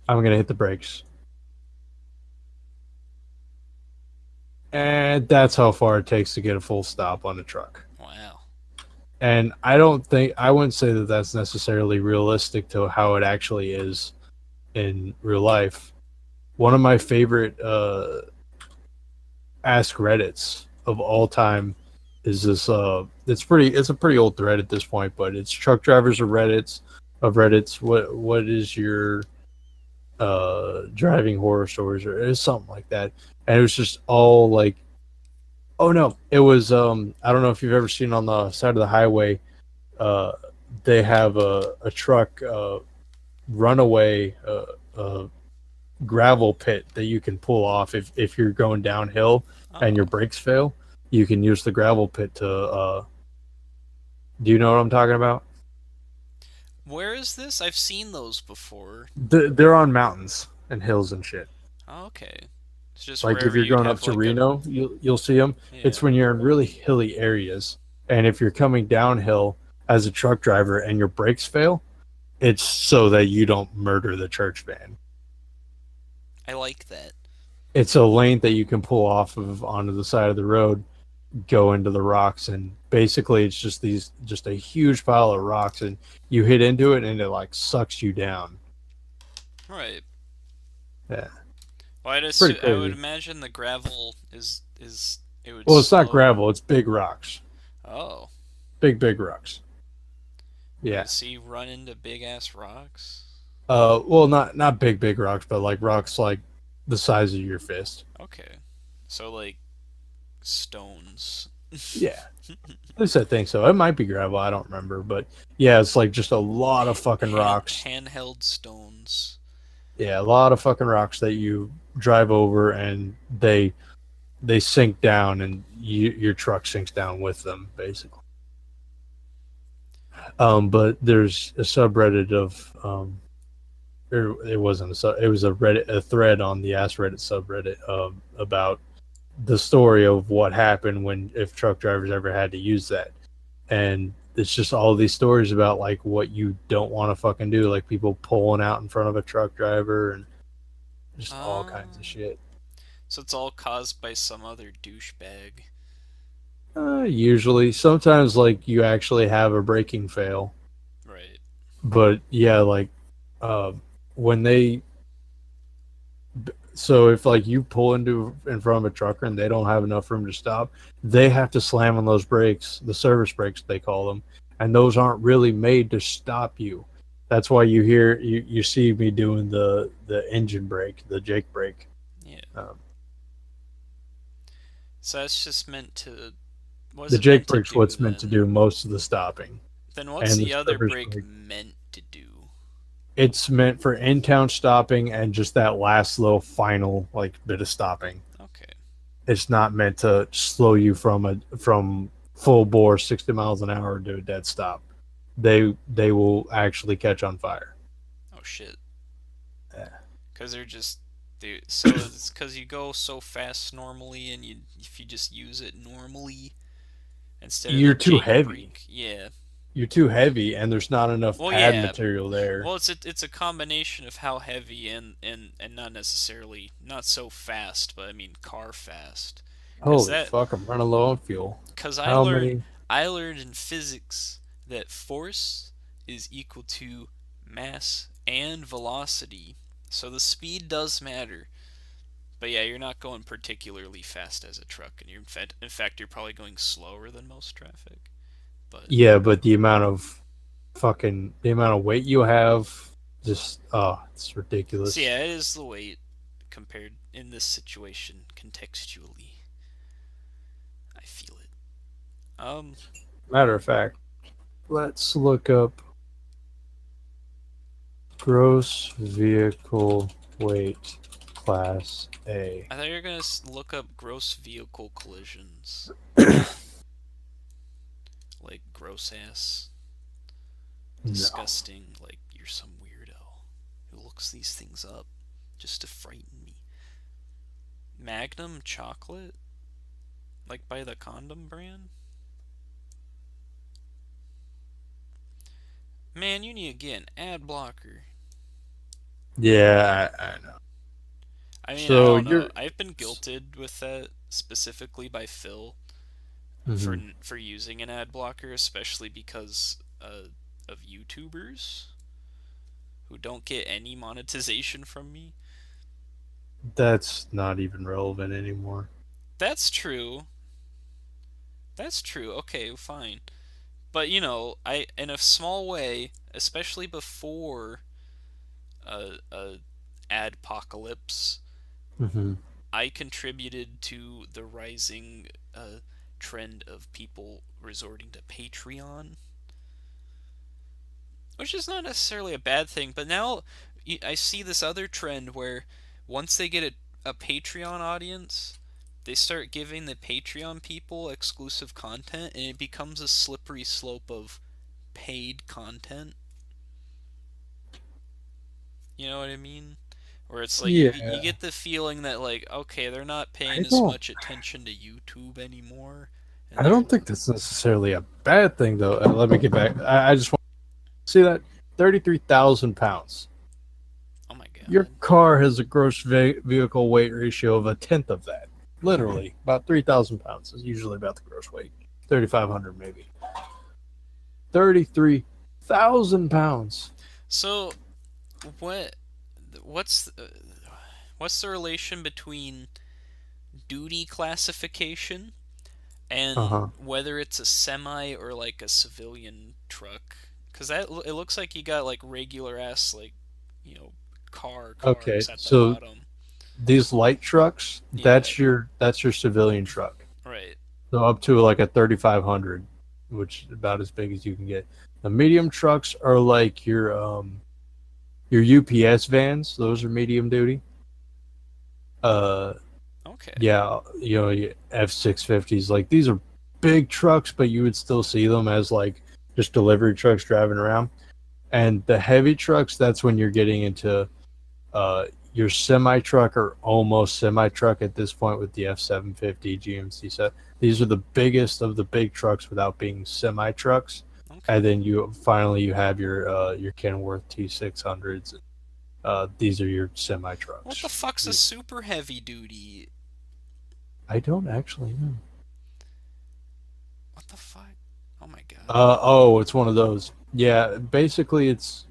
I'm going to hit the brakes. And that's how far it takes to get a full stop on a truck. Wow. And I wouldn't say that that's necessarily realistic to how it actually is in real life. One of my favorite Ask Reddits of all time is this. It's a pretty old thread at this point, but it's truck drivers of Reddit's. What is your driving horror stories, or it's something like that? And it was just all like, oh no, it was I don't know if you've ever seen on the side of the highway, uh they have a truck runaway gravel pit that you can pull off if you're going downhill and your Oh. brakes fail. You can use the gravel pit to do you know what I'm talking about? Where is this? I've seen those before. They're on mountains and hills and shit. Oh, okay. It's just Like if wherever you're you'd going up have to like a Reno, you'll see them. It's yeah. when you're in really hilly areas, and if you're coming downhill as a truck driver and your brakes fail, it's so that you don't murder the church van. I like that. It's a lane that you can pull off of onto the side of the road, go into the rocks, and basically it's just a huge pile of rocks, and you hit into it and it like sucks you down. Right. Yeah, Well, it's pretty I would crazy. imagine the gravel is it would Well, it's not slow. gravel; it's big rocks, Oh. big rocks. Wait, Yeah. so you run into big ass rocks? Well, not big rocks, but like rocks like the size of your fist. Okay. So like stones. Yeah, at least I think so. It might be gravel. I don't remember, but yeah, it's like just a lot of fucking rocks. Handheld stones. Yeah, a lot of fucking rocks that you drive over and they sink down and your truck sinks down with them, basically. But there's a subreddit of it wasn't it was a thread on the Ask Reddit subreddit about the story of what happened when if truck drivers ever had to use that, and it's just all these stories about like what you don't want to fucking do, like people pulling out in front of a truck driver and just all kinds of Um, shit. so it's all caused by some other douchebag. Usually, sometimes like you actually have a braking fail, Right. but yeah, like uh, when they so if like you pull into in front of a trucker and they don't have enough room to stop, they have to slam on those brakes, the service brakes they call them, and those aren't really made to stop you. That's why you see me doing the engine brake, the Jake brake. Yeah. Um, So that's just meant to. What is the it meant Jake to brake's do what's meant to then? do most of the stopping, Then what's and the the other service brake brake meant to do? it's meant for in town stopping and just that last little final like bit of stopping. Okay. It's not meant to slow you from full bore 60 miles an hour to a dead stop. They will actually catch on fire. Oh shit. Yeah. Because they're just. So it's because you go so fast normally, and if you just use it normally instead of the You're too Jake heavy. brake, yeah. You're too heavy, and there's not enough Well, pad yeah. material there. Well, it's a combination of how heavy and not necessarily not so fast, but I mean car fast. Cause Holy that fuck! I'm running low on fuel. cause How many? I learned in physics that force is equal to mass and velocity. So the speed does matter. But yeah, you're not going particularly fast as a truck, and in fact you're probably going slower than most traffic. But Yeah, but the amount of weight you have, just it's so ridiculous. yeah, it is the weight compared in this situation contextually. I feel it. Um, Matter of fact, let's look up gross vehicle weight class A. I thought you were gonna look up gross vehicle collisions, like gross ass, No, disgusting. Like you're some weirdo who looks these things up just to frighten me. Magnum chocolate, like by the condom brand. Man, you need to get an ad blocker. yeah, I know. I mean, I So don't know. you're, I've been guilted with that specifically by Phil for mhm. for using an ad blocker, especially because of YouTubers who don't get any monetization from me. That's not even relevant anymore. That's true. That's true. Okay, fine. But I in a small way, especially before a adpocalypse, Hmm. I contributed to the rising trend of people resorting to Patreon, which is not necessarily a bad thing. But now I see this other trend where once they get a Patreon audience, they start giving the Patreon people exclusive content, and it becomes a slippery slope of paid content. You know what I mean? Where it's like you Yeah, get the feeling that like okay, they're not I paying as don't. much attention to YouTube anymore, and I they're don't think that's necessarily a bad thing, though. Let me get back. I just want to see that 33,000 pounds. oh my Your god. car has a gross vehicle weight ratio of a tenth of that. Literally, about 3,000 pounds is usually about the gross weight. 3,500 maybe. 33,000 pounds. So what what's what's the relation between duty classification Uh and huh. whether it's a semi or like a civilian truck? Because that it looks like you got like regular ass like you know Okay, cars at the so bottom. these light trucks, Yeah, that's your civilian truck. right. So up to like a 3,500, which is about as big as you can get. The medium trucks are like your UPS vans. Those are medium duty. Uh, Okay. yeah, F-650s. Like these are big trucks, but you would still see them as like just delivery trucks driving around. And the heavy trucks, that's when you're getting into uh, your semi truck or almost semi truck at this point with the F-750 GMC set. These are the biggest of the big trucks without being semi trucks. And Okay. then you have your Kenworth T600s. These are your semi What the trucks. fuck's a super heavy duty? I don't actually know. What the fuck? Oh my god. Oh, it's one of those. Yeah, basically, it's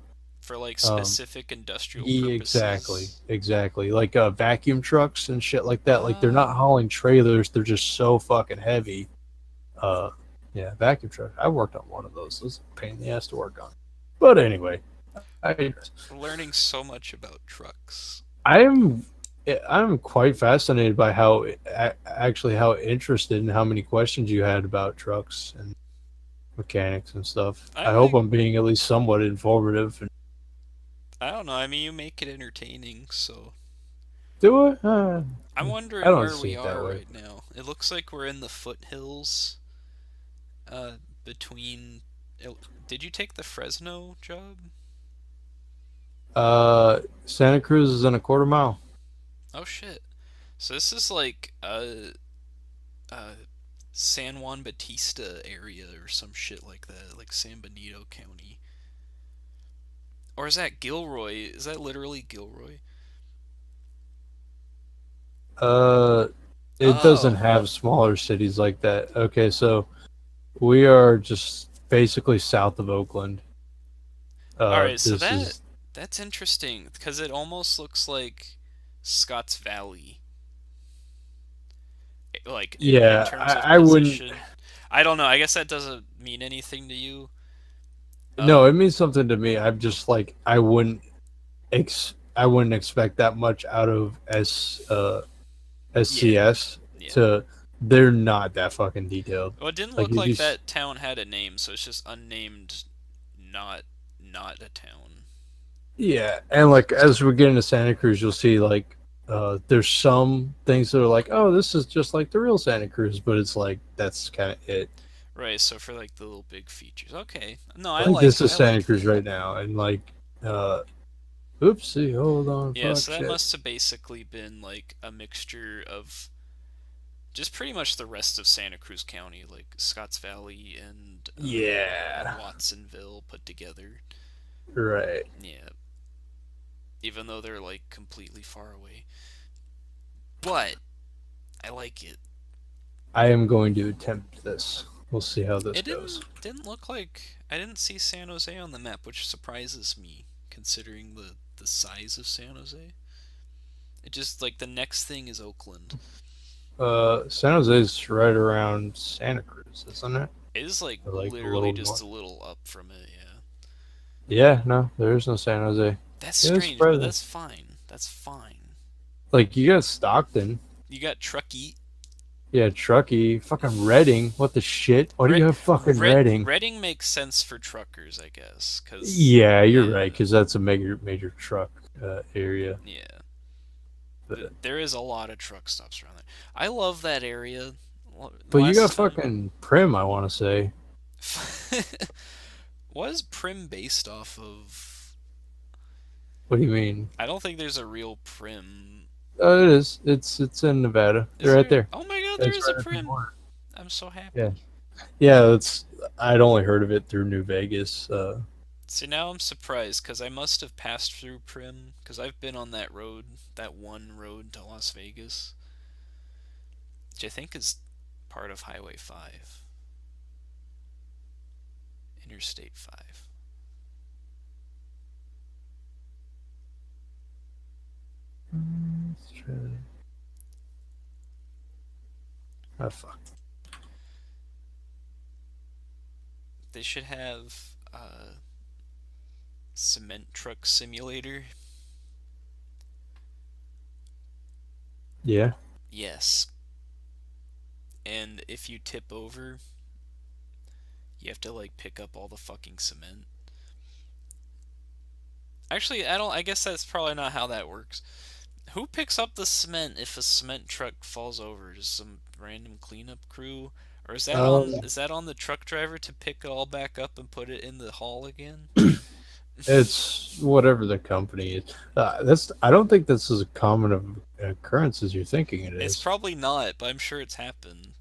for like Um, specific industrial yeah, exactly, purposes. exactly. Like vacuum trucks and shit like that. Like they're not Oh, hauling trailers; they're just so fucking heavy. Uh, yeah, vacuum truck. I worked on one of those. It was a pain in the ass to work on. But anyway, I we're learning so much about trucks. I'm I'm quite fascinated by how actually how interested and how many questions you had about trucks and mechanics and stuff. I I hope like. I'm being at least somewhat informative. And I don't know. I mean, you make it entertaining, so do it. I'm I wondering don't where see we it that are way. right now. It looks like we're in the foothills, uh, between. Did you take the Fresno job? Santa Cruz is in a quarter mile. Oh shit. So this is like uh San Juan Batista area or some shit like that, like San Benito County. Or is that Gilroy? Is that literally Gilroy? Uh, it doesn't Oh. have smaller cities like that. Okay, so we are just basically south of Oakland. All right, so This is that's interesting because it almost looks like Scotts Valley, like in yeah. terms of I wouldn't. position. I don't know. I guess that doesn't mean anything to you. No, Uh, it means something to me. I'm just like I wouldn't expect that much out of yeah, SCS yeah. to they're not that fucking detailed. Well, it didn't Like look if you like that town had a name, so it's just unnamed, not not a town. yeah, and like as we get into Santa Cruz, you'll see like there's some things that are like, oh, this is just like the real Santa Cruz, but it's like that's kind of it. Right, so for like the little big features. Okay. No, I Like this like is I Santa like Cruz that. right now, and like uh, oopsie, hold on, Yeah, fuck so that shit. must have basically been like a mixture of just pretty much the rest of Santa Cruz County, like Scotts Valley and Yeah, Watsonville put together. right. Yeah, even though they're like completely far away. But I like it. I am going to attempt this. We'll see how this It goes. didn't look like I didn't see San Jose on the map, which surprises me considering the size of San Jose. It just like the next thing is Oakland. San Jose's right around Santa Cruz, isn't it? It is like Or like a literally little just north. a little up from it, yeah. Yeah, no, there is no San Jose. That's Yeah, it's strange, but surprising. that's fine. That's fine. Like you got Stockton, You got Truckee. yeah, Truckee, fucking Reading. What the shit? Why do you have fucking Reading? Reading makes sense for truckers, I guess, cuz Yeah, you're right, yeah. because that's a major truck area. Yeah. But, There is a lot of truck stops around there. I love that area. but you got Last time fucking Prim, I want to say. was Prim based off of? What do you mean? I don't think there's a real Prim. Oh, it is. It's in Nevada. Is They're right there? there. Oh my god, there It's is a right at the Prim. border. I'm so Yeah, happy. yeah. It's I'd only heard of it through New Vegas. See, now I'm surprised because I must have passed through Prim because I've been on that road, that one road to Las Vegas, which I think is part of Highway 5, Interstate 5. Let's try to- oh fuck. They should have cement truck simulator. Yeah. Yes. And if you tip over, you have to like pick up all the fucking cement. Actually, I don't. I guess that's probably not how that works. Who picks up the cement if a cement truck falls over? Just some random cleanup crew, or Um, is that on the truck driver to pick it all back up and put it in the haul again? it's whatever the company is. That's. I don't think this is a common occurrence as you're thinking it It's is. probably not, but I'm sure it's happened.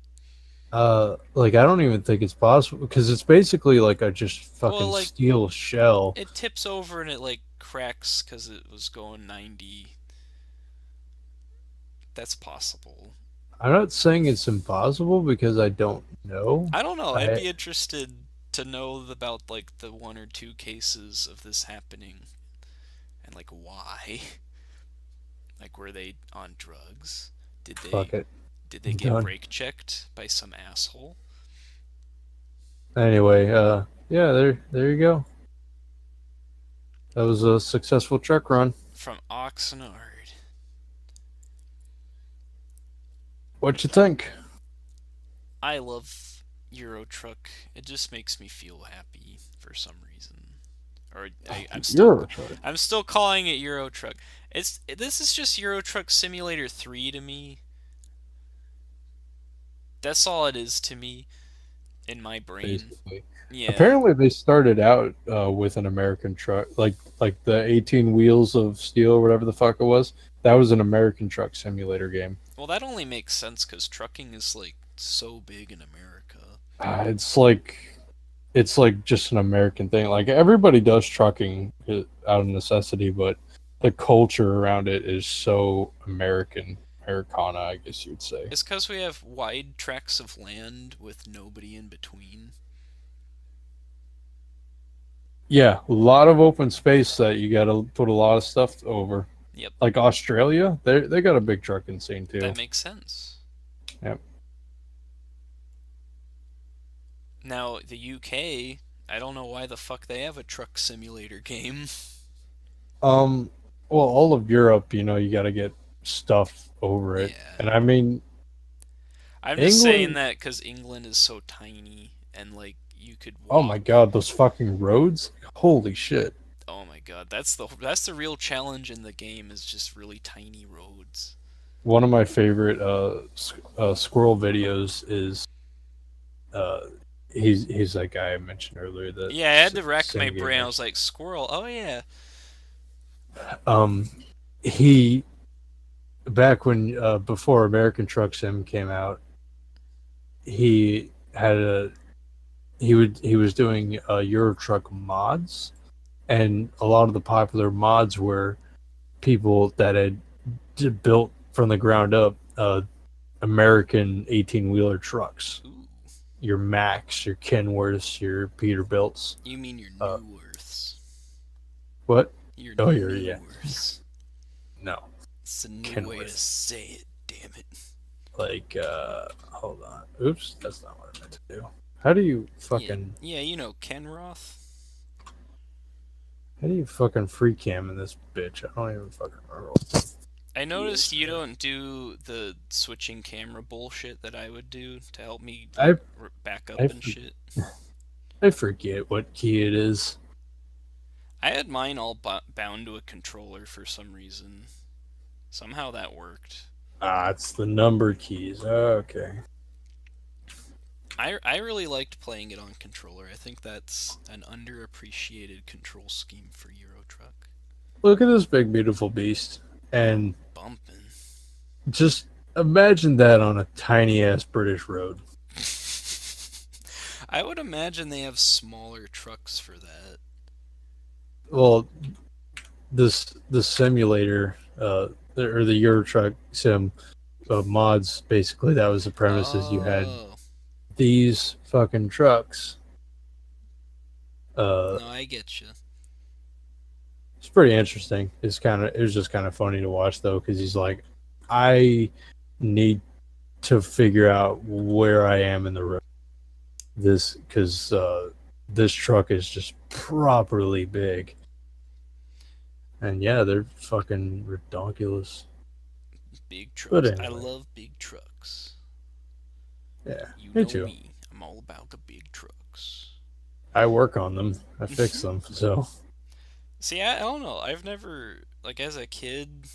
Like I don't even think it's possible because it's basically like a just Well, fucking like steel shell. it tips over and it like cracks because it was going 90. That's possible. I'm not saying it's impossible because I don't know. I don't know. I'd I be interested to know about like the one or two cases of this happening. Like, why? Like, were they on drugs? Did Fuck they it. did they I'm get done. brake checked by some asshole Anyway, yeah, there you go. That was a successful truck run. from Oxnard? What you think? I love Euro Truck. It just makes me feel happy for some reason. Or Euro truck. I'm still calling it Euro Truck. This is just Euro Truck Simulator 3 to me. That's all it is to me in my brain. Basically. Yeah. Apparently, they started out with an American truck, like the 18 wheels of steel, or whatever the fuck it was. That was an American truck simulator game. Well, that only makes sense cuz trucking is like so big in America. It's like just an American thing. Like everybody does trucking out of necessity, but the culture around it is so Americana, I guess you'd say. It's cuz we have wide tracts of land with nobody in between. Yeah, a lot of open space that you got to put a lot of stuff over. Yep, Like Australia, they got a big trucking scene too. that makes sense. Yep. Now, the UK, I don't know why the fuck they have a truck simulator game. Um, well, all of Europe, you got to get stuff over it, Yeah. and I mean I'm just saying England. that because England is so tiny and, like, you could Oh my walk. God, those fucking roads! Holy shit! Oh my god, that's the real challenge in the game is just really tiny roads. One of my favorite squirrel videos is uh he's that guy I mentioned earlier that Yeah, I had to rack my Sim brain. I gamer. was like, squirrel. Oh yeah. Um, he back when before American Truck Sim came out, he had a he was doing Euro Truck mods, and a lot of the popular mods were people that had built from the ground up American 18 wheeler trucks. Ooh, Your Max, your Kenworths, your Peterbilts. you mean your Uh, new Earths? what? Your Oh, yeah. new Earths. No, It's a new way to Kenworth. say it. Damn it. Like, hold on. Oops, that's not what I meant to do. How do you Yeah, fucking yeah, you know Ken Roth. how do you fucking free cam in this bitch? I don't even fucking remember what the I key noticed is. you don't do the switching camera bullshit that I would do to help me like I back up I and shit. I forget what key it is. I had mine all bound to a controller for some reason. Somehow that worked. It's the number keys. Okay. I really liked playing it on controller. I think that's an underappreciated control scheme for Euro Truck. Look at this big beautiful beast, Oh, and bumping. just imagine that on a tiny ass British road. I would imagine they have smaller trucks for that. Well, the simulator, or the Euro Truck Sim mods, basically that was the premise. Is you had Oh, these fucking trucks. Uh, no, I get you. it's pretty interesting. It was just kind of funny to watch though, because he's like, I need to figure out where I am in the road. This because this truck is just properly big, and yeah, they're fucking ridiculous. Big But trucks. I anyway, love big trucks. yeah, You me know too. me. I'm all about the big trucks. I work on them. I fix them. So See, I don't know. I've never, like, as a kid,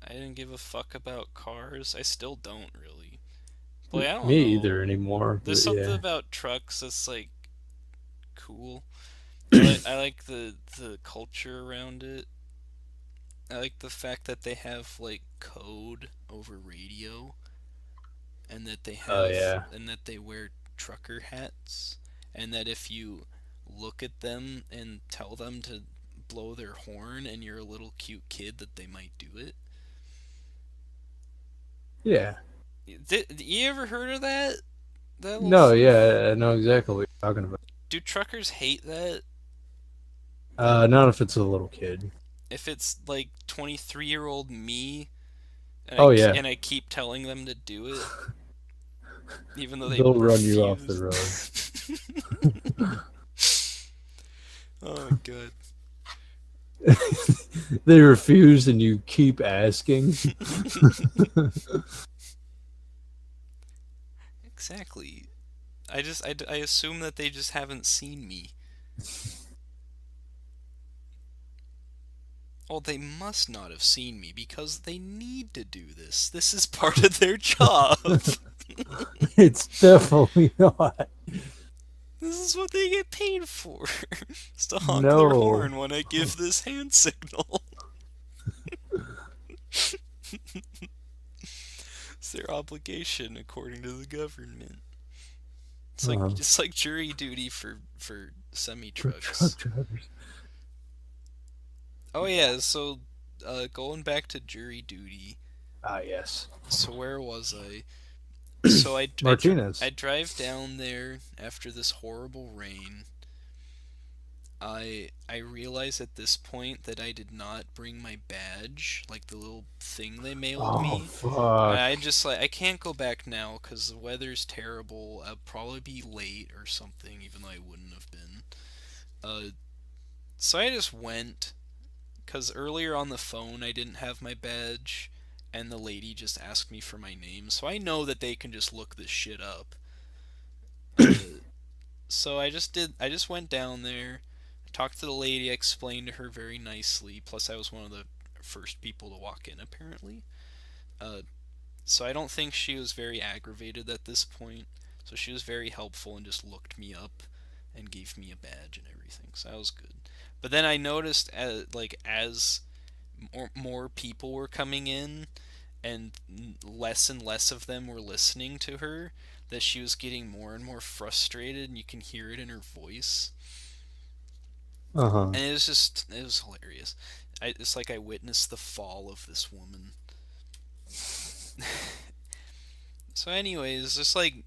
I didn't give a fuck about cars. I still don't really. But like, I don't me know. either anymore. There's But something yeah, about trucks that's like cool. I like the culture around it. I like the fact that they have like code over radio oh yeah, and that they wear trucker hats and that if you look at them and tell them to blow their horn and you're a little cute kid that they might do it. yeah. Did you ever heard of that? That little No, yeah, I know exactly what you're talking about. Do truckers hate that? Not if it's a little kid. if it's like 23-year-old me Oh yeah, and I keep telling them to do it even though they they'll run you off the refuse. road. Oh my god. They refuse, and you keep asking. Exactly. I assume that they just haven't seen me. Oh, they must not have seen me because they need to do this. This is part of their job. It's definitely not. This is what they get paid for. Is to honk their No. horn when I give this hand signal. It's their obligation according to the government. Uh-huh. It's like jury duty for semi For truck trucks. drivers. Oh yeah, so going back to jury duty. Ah, yes. So where was I? So I Martinez. drive down there after this horrible rain. I realize at this point that I did not bring my badge, like the little thing they mailed Oh, me. fuck. I just like I can't go back now because the weather's terrible. I'll probably be late or something, even though I wouldn't have been. Uh, so I just went because earlier on the phone I didn't have my badge, and the lady just asked me for my name, so I know that they can just look this shit up. Uh, so I just went down there, talked to the lady, I explained to her very nicely. Plus, I was one of the first people to walk in apparently. Uh, so I don't think she was very aggravated at this point. So she was very helpful and just looked me up and gave me a badge and everything. So that was good. But then I noticed as more people were coming in and less of them were listening to her, that she was getting more and more frustrated, and you can hear it in her voice. Uh-huh. And it was hilarious. It's like I witnessed the fall of this woman. So, anyways, just like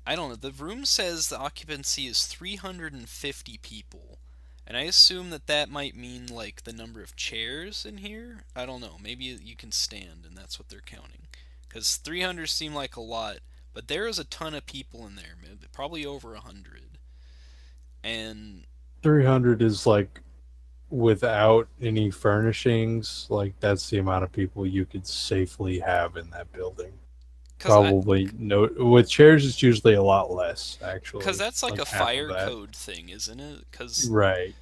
I don't know. The room says the occupancy is 350 people. And I assume that that might mean like the number of chairs in here. I don't know. Maybe you can stand and that's what they're counting. Because 300 seem like a lot, but there is a ton of people in there, probably over 100. And 300 is like without any furnishings, like that's the amount of people you could safely have in that building. because I, Probably no, with chairs it's usually a lot less because actually, that's like like a half of fire that. code thing, isn't it? Because Right.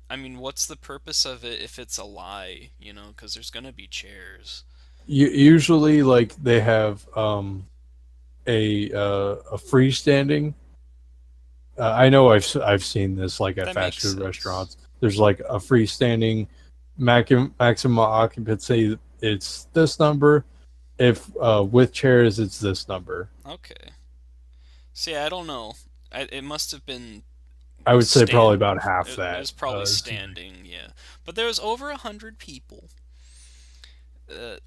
I mean, what's the purpose of it if it's a lie? You know, because there's gonna be chairs. Usually like they have a freestanding. I know I've seen this like at That fast makes food sense. restaurants. There's like a freestanding maximum occupancy. It's this number. If with chairs, it's this number. Okay. So yeah, I don't know. It must have been I would say probably stand. about half It that. was probably standing, yeah. But there was over 100 people.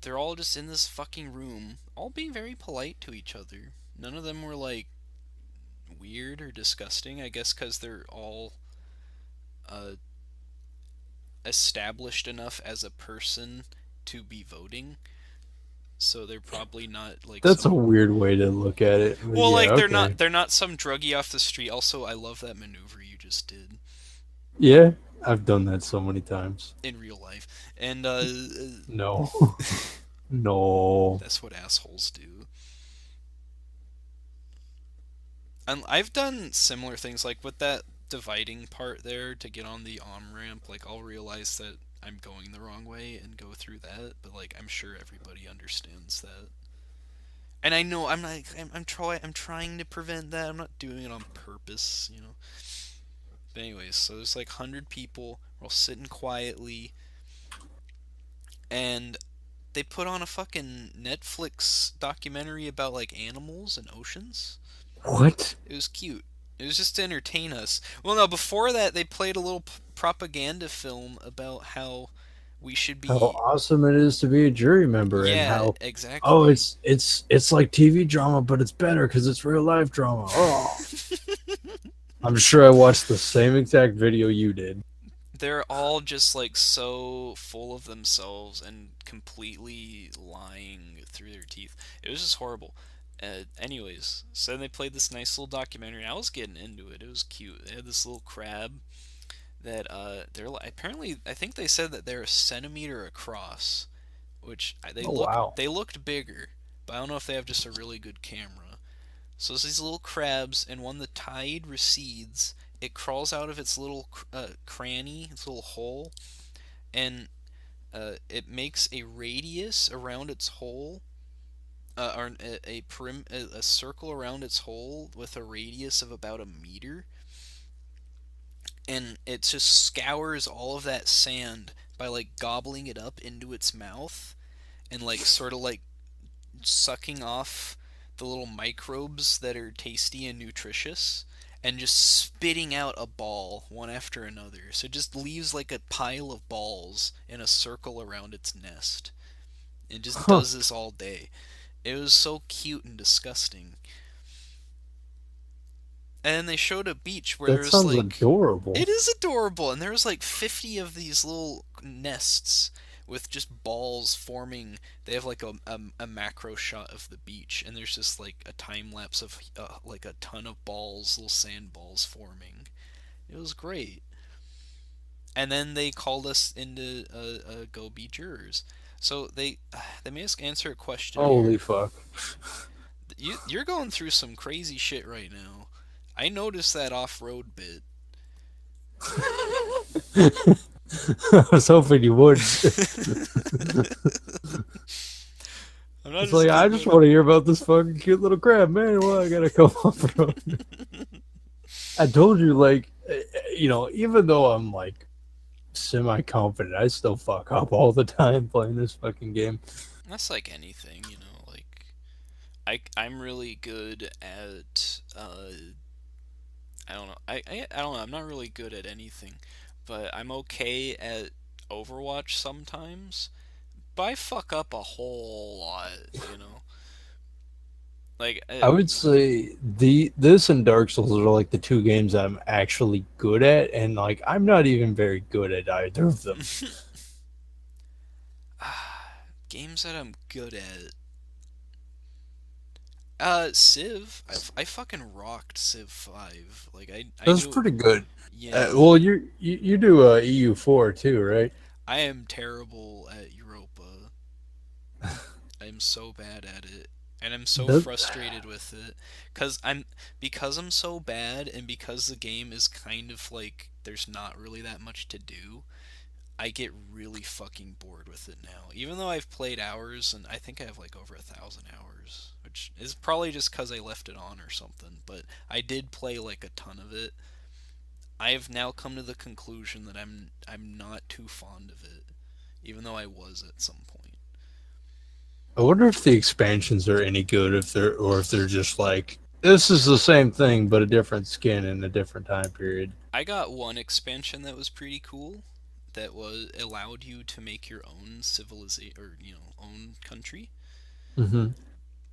They're all just in this fucking room, all being very polite to each other. None of them were like weird or disgusting. I guess because they're all uh, established enough as a person to be voting. So they're probably not like That's a some. weird way to look at it. But Well, yeah, like okay. they're not some druggie off the street. Also, I love that maneuver you just did Yeah, I've done that so many times. in real life, and No. No. that's what assholes do. And I've done similar things, like with that dividing part there to get on the on ramp. Like I'll realize that I'm going the wrong way and go through that, but like I'm sure everybody understands that. And I know I'm trying to prevent that. I'm not doing it on purpose, you know. But anyways, so there's like 100 people. We're all sitting quietly, and they put on a fucking Netflix documentary about like animals and oceans. What? It was cute. It was just to entertain us. Well, no, before that, they played a little propaganda film about how we should How be. awesome it is to be a jury member, and Yeah, how oh exactly. it's like TV drama, but it's better because it's real life drama. Oh, I'm sure I watched the same exact video you did. they're all just like so full of themselves and completely lying through their teeth. It was just horrible. Anyways, so they played this nice little documentary. I was getting into it. It was cute. They had this little crab that apparently I think they said that they're a centimeter across, which Oh wow. they looked bigger, but I don't know if they have just a really good camera. So it's these little crabs, and when the tide recedes, it crawls out of its little cranny, its little hole, and it makes a radius around its hole, or a circle around its hole with a radius of about a meter, and it just scours all of that sand by like gobbling it up into its mouth and like sort of like sucking off the little microbes that are tasty and nutritious and just spitting out a ball one after another. So it just leaves like a pile of balls in a circle around its nest. It just Huh. does this all day. It was so cute and disgusting. And then they showed a beach where That there's sounds like, adorable. it is adorable, and there was like 50 of these little nests with just balls forming. They have like a macro shot of the beach, and there's just like a time lapse of like a ton of balls, little sand balls forming. It was great. And then they called us into go be jurors. So they made us answer a Holy questionnaire. fuck. You're going through some crazy shit right now. I noticed that off-road bit. I was hoping you would. I'm not It's just like I getting just it. want to hear about this fucking cute little crab, man. Well, I gotta come off road. I told you, like, even though I'm like semi confident, I still fuck up all the time playing this fucking game. That's like anything, you know. Like I'm really good at I don't know. I don't know. I'm not really good at anything, but I'm okay at Overwatch sometimes. But I fuck up a whole lot, you know. Like I would say this and Dark Souls are like the two games I'm actually good at, and like I'm not even very good at either of them. games that I'm good at. Civ. I fucking rocked Civ 5. Like I That's knew. pretty good. Yeah, Well, you do EU4 too, right? I am terrible at Europa. I'm so bad at it. And I'm so That frustrated with it because I'm so bad and because the game is kind of like there's not really that much to do. I get really fucking bored with it now. Even though I've played hours and I think I have like over 1,000 hours, which is probably just cuz I left it on or something, but I did play like a ton of it. I have now come to the conclusion that I'm not too fond of it, even though I was at some point. I wonder if the expansions are any good if they're just like this is the same thing but a different skin in a different time period. I got one expansion that was pretty cool that was allowed you to make your own civilization or own country, Hmm.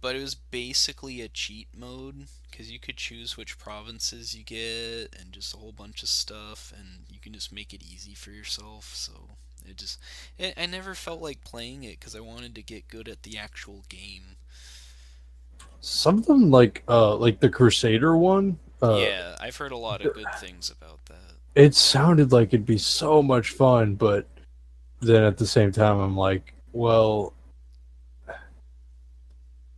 but it was basically a cheat mode because you could choose which provinces you get and just a whole bunch of stuff, and you can just make it easy for yourself. So I never felt like playing it because I wanted to get good at the actual game. Some of them like the Crusader one. Yeah, I've heard a lot of good things about that. It sounded like it'd be so much fun, but then at the same time, I'm like, well,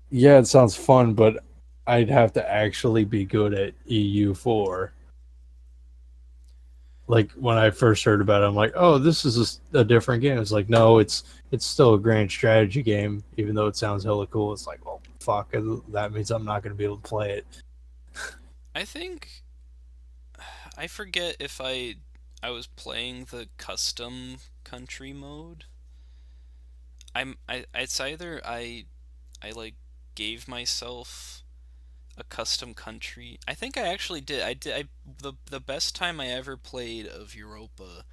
yeah, it sounds fun, but I'd have to actually be good at EU4. Like when I first heard about it, I'm like, oh, this is a different game. It's like, no, it's still a grand strategy game, even though it sounds hella cool. It's like, well, fuck, that means I'm not going to be able to play it. I think I forget if I was playing the custom country mode. It's either I like gave myself a custom country. I think I actually did. The best time I ever played of Europa,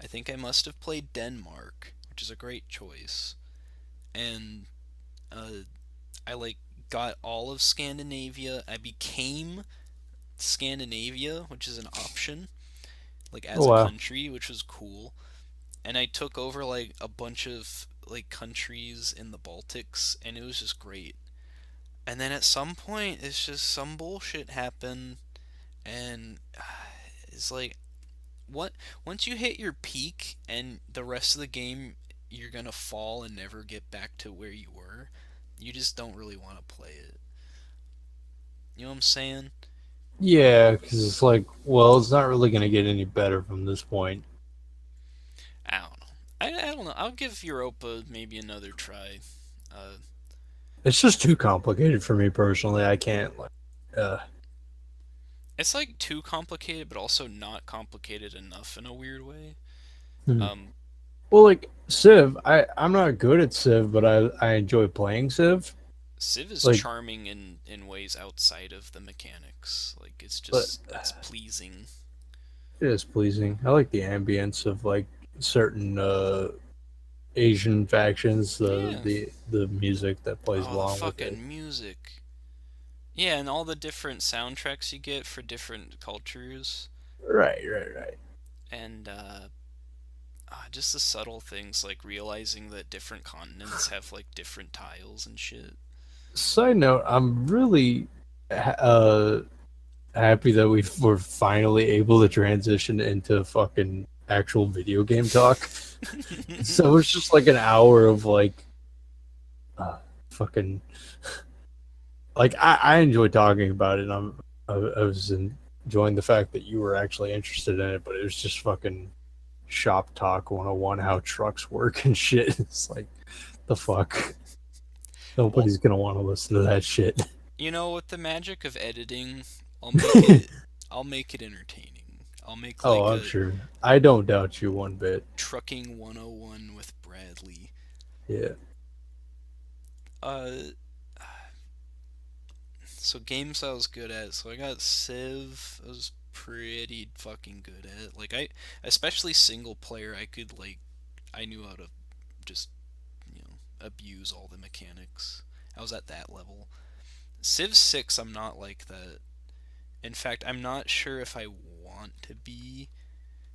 I think I must have played Denmark, which is a great choice. And uh I like got all of Scandinavia. I became Scandinavia, which is an option. like Oh as a wow. country, which was cool. And I took over like a bunch of like countries in the Baltics, and it was just great. And then at some point, it's just some bullshit happened, and it's like what once you hit your peak and the rest of the game you're gonna fall and never get back to where you were, you just don't really want to play it. You know what I'm saying? Yeah, because it's like, well, it's not really gonna get any better from this point. I don't know. I don't know. I'll give Europa maybe another try. Uh, It's just too complicated for me personally. I can't like. it's like too complicated, but also not complicated enough in a weird way. Hmm. Um, Well, like Civ, I'm not good at Civ, but I enjoy playing Civ. Civ is Like, charming in ways outside of the mechanics. Like but it's pleasing. it is pleasing. I like the ambience of like certain Asian factions, Yeah. the music that plays Oh, the along with it. fucking music. Yeah, and all the different soundtracks you get for different cultures, Right, right, right. and just the subtle things like realizing that different continents have like different tiles and shit. Side note, I'm really happy that we're finally able to transition into fucking actual video game talk. So it's just like an hour of like fucking like I enjoy talking about it. And I was enjoying the fact that you were actually interested in it, but it was just fucking shop talk 101, how trucks work and shit. It's like the fuck. Well, Nobody's gonna want to listen to that shit. you know, with the magic of editing, I'll make it I'll make it entertaining. I'll make Oh, like I'm a sure. I don't doubt you one bit. trucking 101 with Bradley. Yeah. Uh so games I was good at. So I got Civ. I was pretty fucking good at. Like I especially single player, I knew how to just, abuse all the mechanics. I was at that level. Civ 6 I'm not like that. In fact, I'm not sure if I want to be.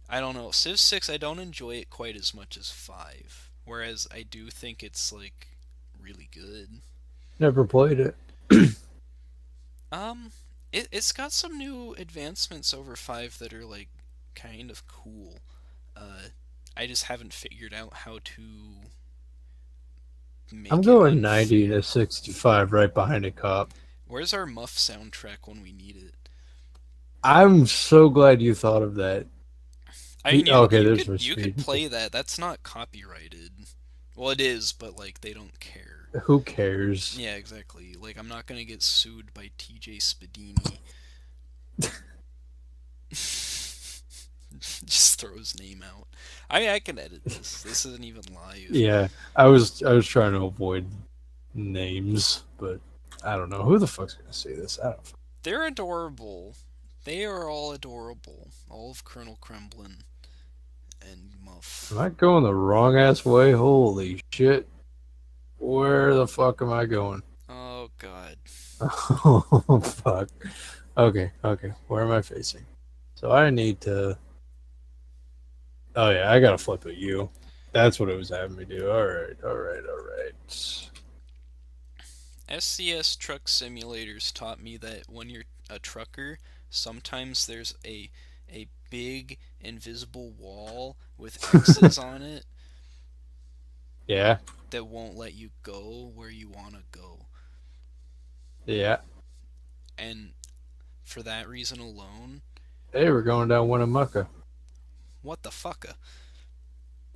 I don't know. Civ 6 I don't enjoy it quite as much as 5. Whereas I do think it's like really good. Never played it. Um, it's got some new advancements over 5 that are like kind of cool. Uh, I just haven't figured out how to I'm make it going 90 unfair. to 65 right behind a cop. Where's our Muff soundtrack when we need it? I'm so glad you thought of that. I mean, Okay, there's my you could speed. play that. That's not copyrighted. Well, it is, but like they don't care. Who cares? Yeah, exactly. Like I'm not gonna get sued by TJ Spadini. Just throw his name out. I can edit this. This isn't even live. Yeah, I was trying to avoid names, but I don't know who the fuck's gonna say this. I don't. They're adorable. They are all adorable. All of Colonel Kremlin and Am Muff. I going the wrong ass way? Holy shit! Where the fuck am I going? Oh God. Oh fuck. Okay, okay. Where am I facing? So I need to. Oh yeah, I gotta flip at you. That's what it was having me do. All right, all right, all right. SCS truck simulators taught me that when you're a trucker, sometimes there's a big invisible wall with X's on it Yeah, that won't let you go where you want to go. yeah. And for that reason alone, Hey, we're going down Winnemucca. what the fucka?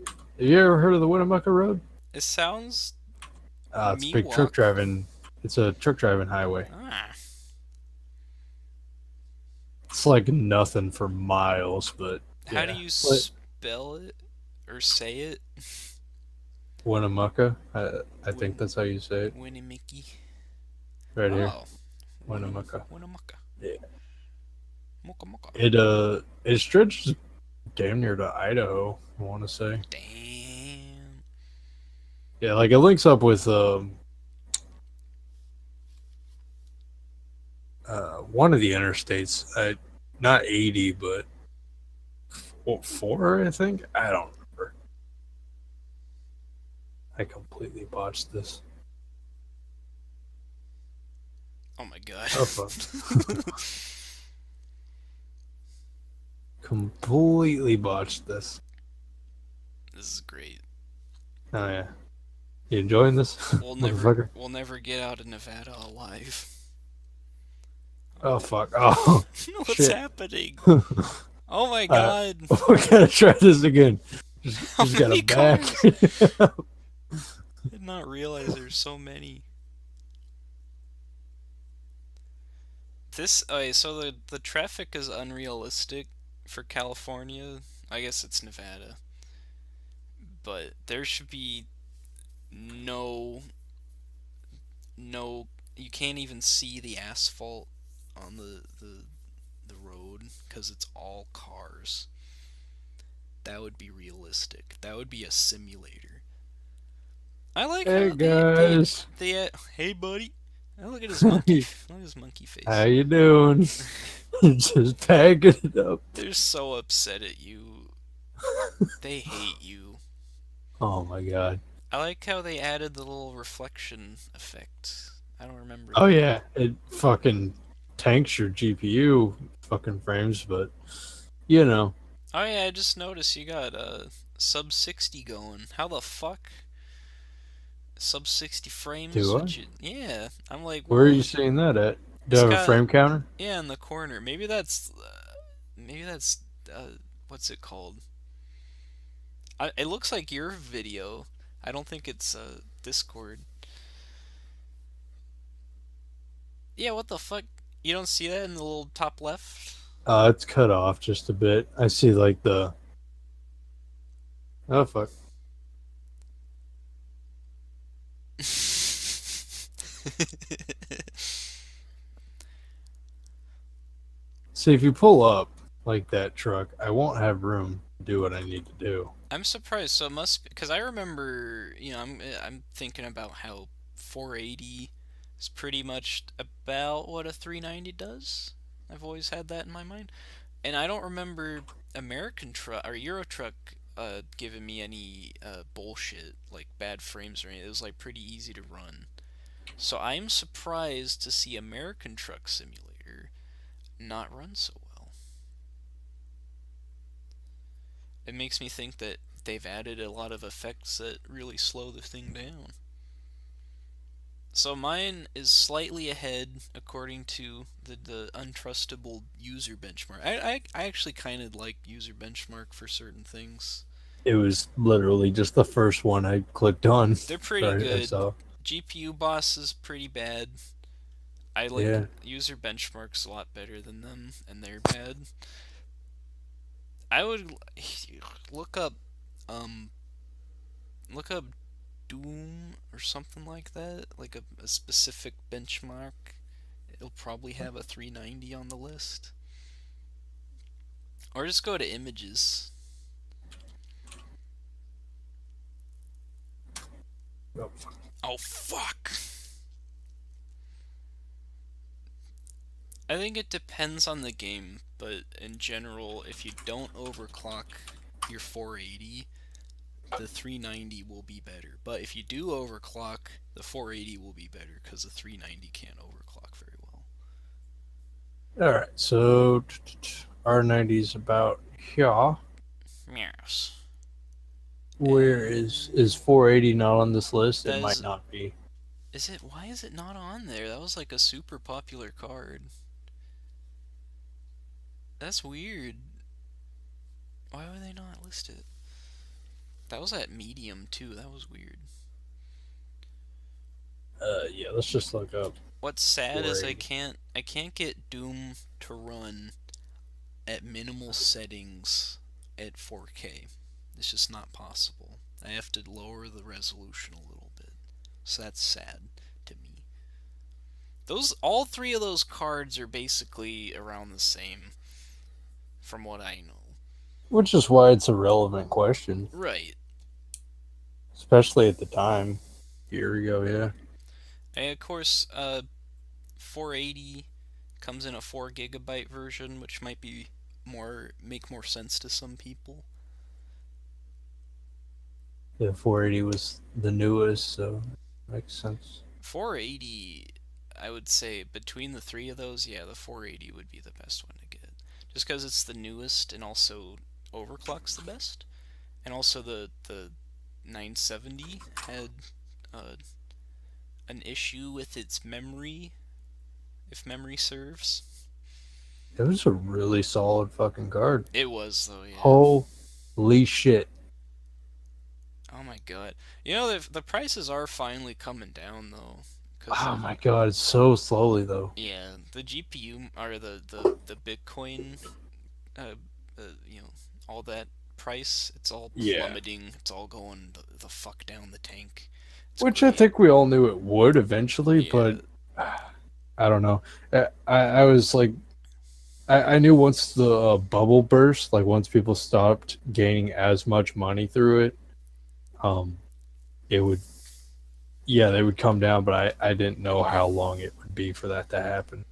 Have you ever heard of the Winnemucca Road? It sounds It's a big truck Miwok. driving. It's a truck driving highway. Ah, It's like nothing for miles, but how do yeah. you But spell it or say it? Winnemucca, I think Win that's how you say it. Winnie Right here, Oh, Winnemucca. Winnemucca. Yeah. Mucka mucka. It stretches damn near to Idaho. I want to say. Damn. Yeah, like it links up with one of the interstates. Not 80, but 4, I think. I don't remember. I completely botched this. Oh my god. Oh fuck! Completely botched this. This is great. Oh yeah, you enjoying this, motherfucker? We'll never get out of Nevada alive. Oh fuck! Oh What's shit! happening? Oh my uh, god. we gotta try this again. How Just gotta many back. cars? I did not realize there's so many. This okay, so the traffic is unrealistic for California. I guess it's Nevada, but there should be no no you can't even see the asphalt on the road because it's all cars. That would be realistic. That would be a simulator. I like Hey how they guys, hey buddy. Oh, look at his monkey. Look at his monkey how face. you doing? Just packing it up. They're so upset at you. They hate you. Oh my god. I like how they added the little reflection effect. I don't remember Oh that. yeah, it fucking tanks your GPU fucking frames, but you know, Oh yeah, I just noticed you got sub 60 going. How the fuck? Sub 60 frames? do I? Would you? Yeah. I'm like, Where are you what? seeing that at? Do I It's have a got frame counter? yeah in the corner. Maybe that's what's it called? It looks like your video. I don't think it's Discord. Yeah, what the fuck? You don't see that in the little top left? It's cut off just a bit. I see like the oh fuck. See if you pull up like that truck, I won't have room to do what I need to do. I'm surprised. So it must be because I remember, I'm thinking about how 480 is pretty much about what a 390 does. I've always had that in my mind, and I don't remember American truck or Euro truck giving me any bullshit like bad frames or anything. It was like pretty easy to run. So I'm surprised to see American Truck Simulator not run so well. It makes me think that they've added a lot of effects that really slow the thing down. So mine is slightly ahead according to the untrustable user benchmark. I actually kind of like user benchmark for certain things. It was literally just the first one I clicked on. They're pretty Or I good. saw. GPU boss is pretty bad. I like Yeah. user benchmarks a lot better than them, and they're bad. I would look up um look up Doom or something like that, like a specific benchmark. It'll probably have a 390 on the list. Or just go to images. Oh, Oh fuck. I think it depends on the game, but in general, if you don't overclock your 480, the 390 will be better. But if you do overclock, the 480 will be better because the 390 can't overclock very well. all right. So R90 is about here. Yes. Where is 480 not on this list? It That might is. not be. Is it? Why is it not on there? That was like a super popular card. That's weird. Why would they not list it? That was at medium too. That was weird. Yeah. Let's just look up What's sad is 480. I can't get Doom to run at minimal settings at 4K. It's just not possible. I have to lower the resolution a little bit. So that's sad to me. Those all three of those cards are basically around the same from what I know. Which is why it's a relevant question, Right. especially at the time. Here we go. Yeah. And of course, 480 comes in a 4 gigabyte version, which might be make more sense to some people. Yeah, 480 was the newest, so makes sense. 480, I would say between the three of those, yeah, the 480 would be the best one to get. Just because it's the newest and also overclocks the best. And also the 970 had uh, an issue with its memory, if memory serves. It was a really solid fucking card. It was, though, yeah. Holy shit. Oh my god. You know, the prices are finally coming down, though. Because, Oh my god, it's so slowly though. yeah, the GPU, or the Bitcoin, uh, you know, all that price, it's all Yeah. plummeting. It's all going the fuck down the tank. It's Which I great. think we all knew it would eventually, Yeah. but I don't know. I was like, I knew once the bubble burst, like once people stopped gaining as much money through it, um, it would, yeah, they would come down, but I didn't know how long it would be for that to happen.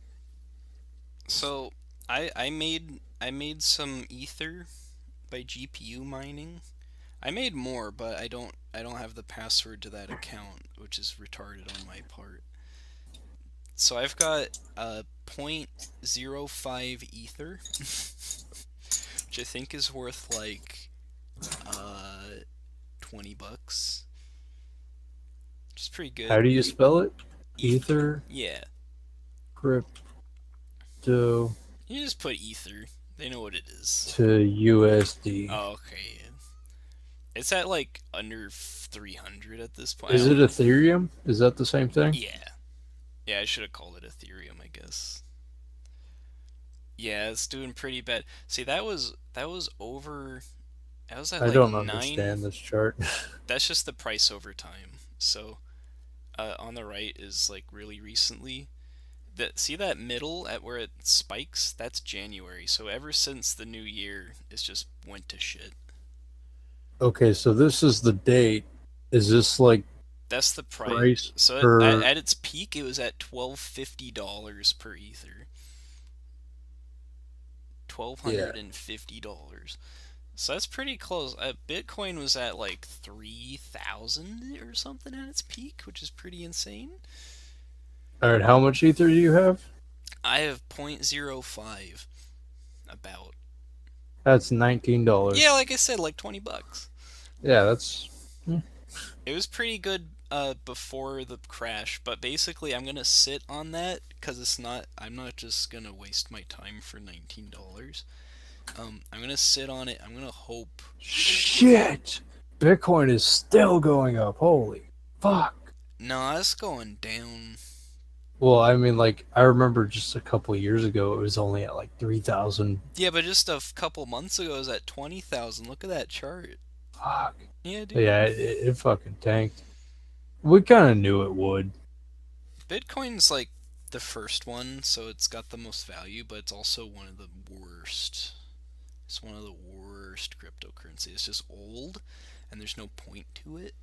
So I made some ether by GPU mining. I made more, but I don't have the password to that account, which is retarded on my part. So I've got point zero 0.05 ether, which I think is worth like uh 20 bucks. Which is pretty How good. do you spell it? Ether. Ether, Yeah. crypto You just put ether. They know what it is. to USD. Oh, okay. It's at like under 300 at this point. I Is don't it know. Ethereum? Is that the same thing? Yeah. Yeah, I should have called it Ethereum, I guess. Yeah, it's doing pretty bad. See, that was over. That was at I like don't nine. understand this chart. That's just the price over time. So, on the right is like really recently. That see that middle at where it spikes? That's January. So ever since the new year, it's just went to shit. Okay, so this is the date. Is this like That's the price. price So per? at its peak, it was at $1,250 per ether. twelve Yeah. hundred and fifty dollars. So that's pretty close. Bitcoin was at like 3,000 or something at its peak, which is pretty insane. All right, how much ether do you have? I have point zero 0.05 about. That's $19. Yeah, like I said, like 20 bucks. Yeah, that's It was pretty good before the crash, but basically I'm gonna sit on that because it's not. I'm not just gonna waste my time for $19. I'm gonna sit on it. I'm gonna hope. shit. Bitcoin is still going up. Holy fuck. No, it's going down. Well, I mean, like I remember just a couple years ago, it was only at like 3,000. Yeah, but just a couple months ago, it was at 20,000. Look at that chart. Fuck. Yeah, dude. Yeah, it fucking tanked. We kind of knew it would. Bitcoin's like the first one, so it's got the most value, but it's also one of the worst. It's one of the worst cryptocurrencies. It's just old, and there's no point to it.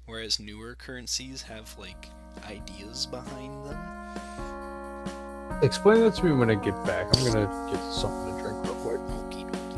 Whereas newer currencies have like ideas behind them. Explain that to me when I get back. I'm gonna get something to drink real quick. Okie dokie.